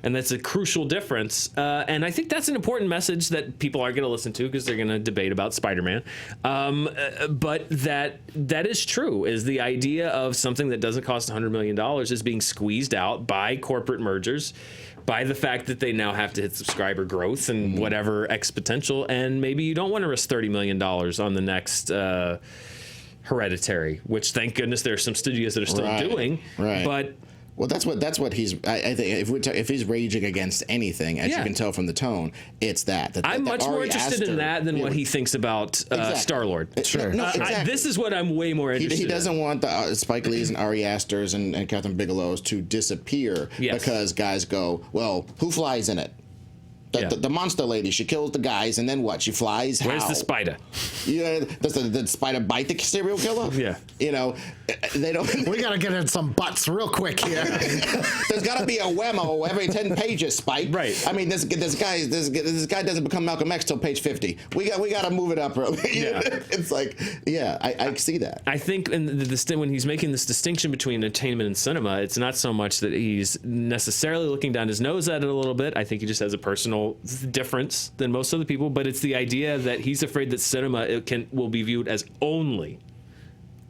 And that's a crucial difference. And I think that's an important message that people are going to listen to because they're going to debate about Spider-Man. But that is true, is the idea of something that doesn't cost $100 million is being squeezed out by corporate mergers, by the fact that they now have to hit subscriber growth and whatever exponential. And maybe you don't want to risk $30 million on the next Hereditary, which thank goodness there are some studios that are still doing. Right. But well, that's what he's. I think if he's raging against anything, as you can tell from the tone, it's that I'm much more interested in that than what he thinks about Star-Lord. Sure. No, exactly. This is what I'm way more interested in. He doesn't want the Spike Lee's and Ari Aster's and Catherine Bigelow's to disappear because guys go, well, who flies in it? The monster lady, she kills the guys, and then what? She flies. Where's the spider? Yeah, does the spider bite the serial killer? Yeah. You know, they don't. We gotta get in some butts real quick here. There's got to be a whammo every 10 pages, Spike. Right. I mean, this guy doesn't become Malcolm X till page 50. We got to move it up. Yeah. It's like, I see that. I think when he's making this distinction between entertainment and cinema, it's not so much that he's necessarily looking down his nose at it a little bit. I think he just has a personal difference than most other people, but it's the idea that he's afraid that cinema will be viewed as only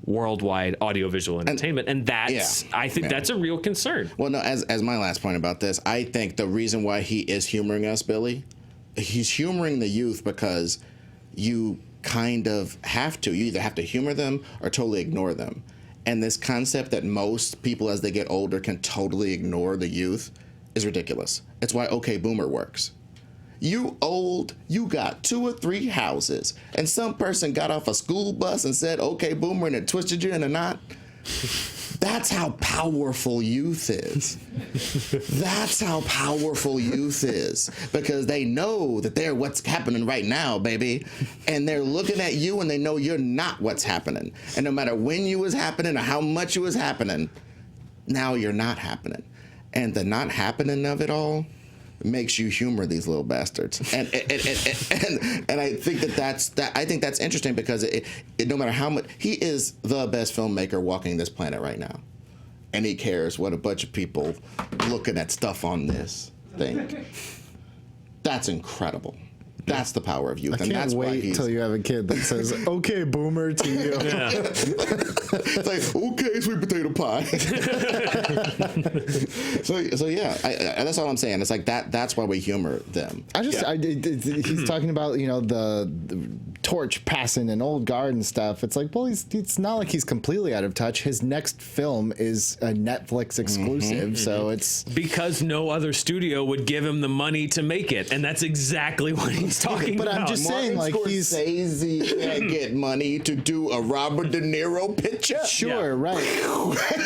worldwide audiovisual entertainment, and that's I think that's a real concern. Well, no, as my last point about this, I think the reason why he is humoring us, Billy, he's humoring the youth because you kind of have to. You either have to humor them or totally ignore them. And this concept that most people as they get older can totally ignore the youth is ridiculous. It's why OK Boomer works. You old, you got 2 or 3 houses, and some person got off a school bus and said, okay, Boomer, and it twisted you in a knot. That's how powerful youth is. That's how powerful youth is, because they know that they're what's happening right now, baby. And they're looking at you and they know you're not what's happening. And no matter when you was happening or how much it was happening, now you're not happening. And the not happening of it all makes you humor these little bastards, and I think that's interesting because it no matter how much he is the best filmmaker walking this planet right now, and he cares what a bunch of people looking at stuff on this think. That's incredible. That's the power of youth. I can't wait till you have a kid that says, okay, Boomer, to you. Yeah. It's like, okay, sweet potato pie. so yeah, that's all I'm saying. It's like that's why we humor them. He's talking about, the torch passing and old guard and stuff. It's like, well, it's not like he's completely out of touch. His next film is a Netflix exclusive, so it's... Because no other studio would give him the money to make it, and that's exactly what he's talking about. But I'm just saying, like, Scorsese can't get money to do a Robert De Niro picture. Sure, right.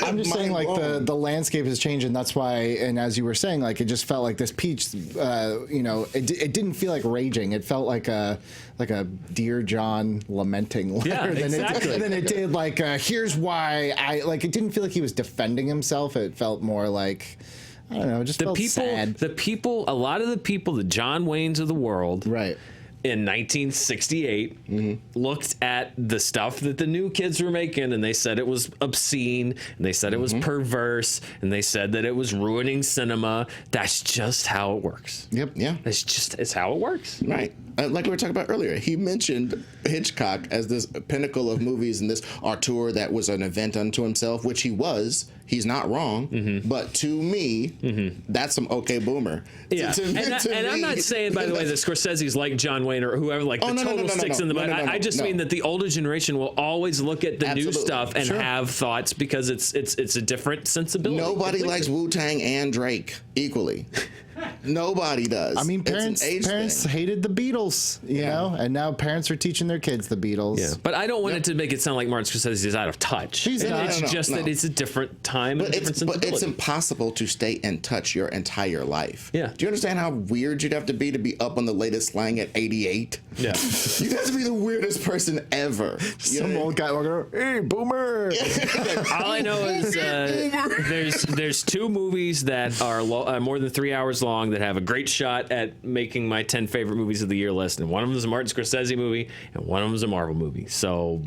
I'm just saying, like, the landscape has changed, and that's why, and as you were saying, like, it just felt like this peach, it didn't feel like raging. It felt like a Dear John lamenting letter than it did like here's why it didn't feel like he was defending himself. It felt more like, I don't know, just felt sad. A lot of the people, the John Waynes of the world, right, in 1968 looked at the stuff that the new kids were making, and they said it was obscene, and they said it was perverse, and they said that it was ruining cinema. That's just how it works. Yep. Yeah. It's how it works. Right. Like we were talking about earlier, he mentioned Hitchcock as this pinnacle of movies and this auteur that was an event unto himself, which he was. He's not wrong. But to me, that's some OK Boomer. Yeah. And I'm not saying, by the way, that Scorsese's like John Wayne or whoever, like the total sticks in the mud. I just mean that the older generation will always look at the new stuff and have thoughts because it's a different sensibility. Nobody likes Wu-Tang and Drake equally. Nobody does. I mean, parents hated the Beatles, you know, and now parents are teaching their kids the Beatles. Yeah. But I don't want it to make it sound like Martin Scorsese is out of touch. He's not. It's just that it's a different time and a different sensibility. But it's impossible to stay in touch your entire life. Yeah. Do you understand how weird you'd have to be up on the latest slang at 88? Yeah. You'd have to be the weirdest person ever. Some old guy walking around, hey, Boomer. All I know is there's 2 movies that are more than 3 hours long that have a great shot at making my 10 favorite movies of the year list, and one of them is a Martin Scorsese movie, and one of them is a Marvel movie. So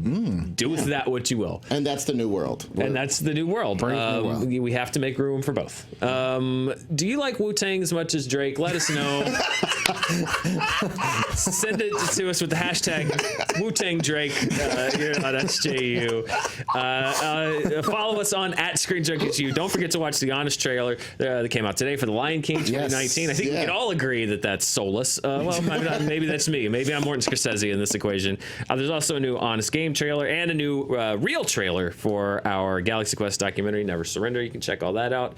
do with that what you will. And that's the new world. And that's the new world. We have to make room for both. Do you like Wu-Tang as much as Drake? Let us know. Send it to us with the hashtag Wu-Tang Drake here on SJU. Follow us on @ScreenJunkiesU. Don't forget to watch the Honest trailer that came out today for The Lion King 2019. Yes. I think we can all agree that that's soulless. Well, maybe that's me. Maybe I'm Martin Scorsese in this equation. There's also a new Honest Game trailer and a new real trailer for our Galaxy Quest documentary, Never Surrender. You can check all that out.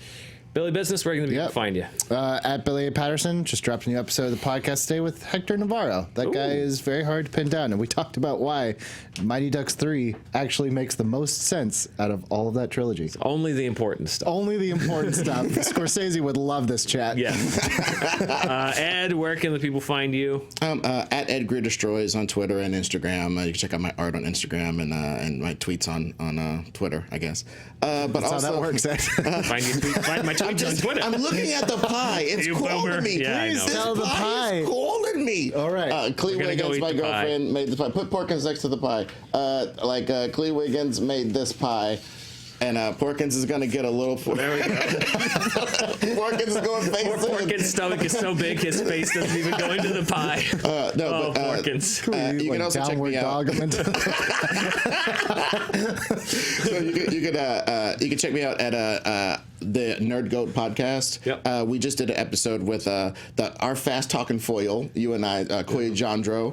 Billy Business, where can people find you? At Billy A. Patterson. Just dropped a new episode of the podcast today with Hector Navarro. That guy is very hard to pin down, and we talked about why Mighty Ducks 3 actually makes the most sense out of all of that trilogy. Only the important stuff. Only the important stuff. Scorsese would love this chat. Yeah. Ed, where can the people find you? At Ed Greer Destroys on Twitter and Instagram. You can check out my art on Instagram and my tweets on Twitter, I guess. But That's also, how that works, Ed. Find my tweets on Twitter. I'm looking at the pie. It's You calling boomer. me. Yeah, I Please, know. this Tell the pie. is calling me. All right. Clee We're gonna go Wiggins, eat my the pie. girlfriend, made this pie. Put Porkins next to the pie. Clee Wiggins made this pie. And Porkins is gonna get a little. There we go. Porkins is going face Poor in. Porkins' stomach is so big, his face doesn't even go into the pie. Porkins. You can also check me out. So you can check me out at the Nerd Goat podcast. Yep. We just did an episode with our fast talking foil. You and I, Koy Jandro.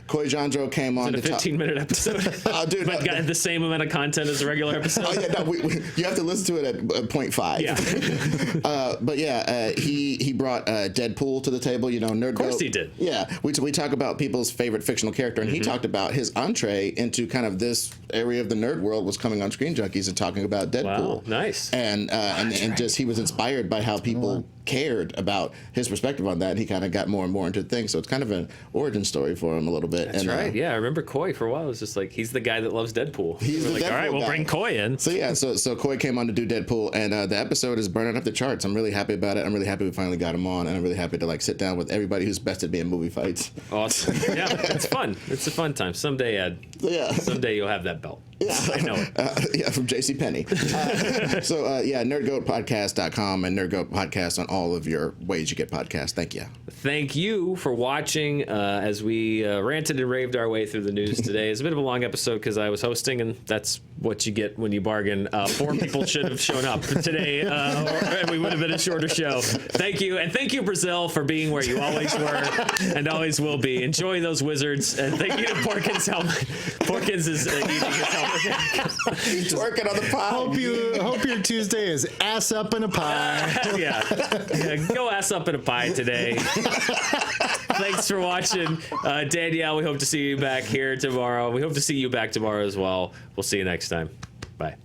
Koy Jandro came on. Is it a 15-minute episode? Dude, but got the same amount of content as a regular episode. Oh yeah, no, you have to listen to it at 0.5. Yeah. But yeah, he brought Deadpool to the table. You know, Nerd. Of course he did. Yeah, we talk about people's favorite fictional character, and he talked about his entree into kind of this area of the nerd world was coming on Screen Junkies and talking about Deadpool. Wow, nice. And just he was inspired by how people cared about his perspective on that. And he kind of got more and more into things. So it's kind of an origin story for him a little bit. That's right. Yeah, I remember Coy for a while. It was just like he's the guy that loves Deadpool. We're like, Deadpool all right, we'll guy. bring Coy in. So yeah, so Coy came on to do Deadpool, and the episode is burning up the charts. I'm really happy about it. I'm really happy we finally got him on, and I'm really happy to like sit down with everybody who's best at being movie fights. Awesome. Yeah, it's fun. It's a fun time. Someday, Ed. Yeah. Someday you'll have that belt. Yeah, I know it. Yeah, from JCPenney. NerdGoatPodcast.com and Nerdgoat Podcast on all of your ways you get podcasts. Thank you. Thank you for watching as we ranted and raved our way through the news today. It's a bit of a long episode because I was hosting, and that's what you get when you bargain. 4 people should have shown up today, and we would have been a shorter show. Thank you, and thank you, Brazil, for being where you always were and always will be. Enjoy those wizards, and thank you to Porkins' helmet. Porkins is eating his helmet. He's working on the pie. Hope your Tuesday is ass up in a pie. yeah, go ass up in a pie today. Thanks for watching. Danielle, we hope to see you back here tomorrow. We hope to see you back tomorrow as well. We'll see you next time. Bye.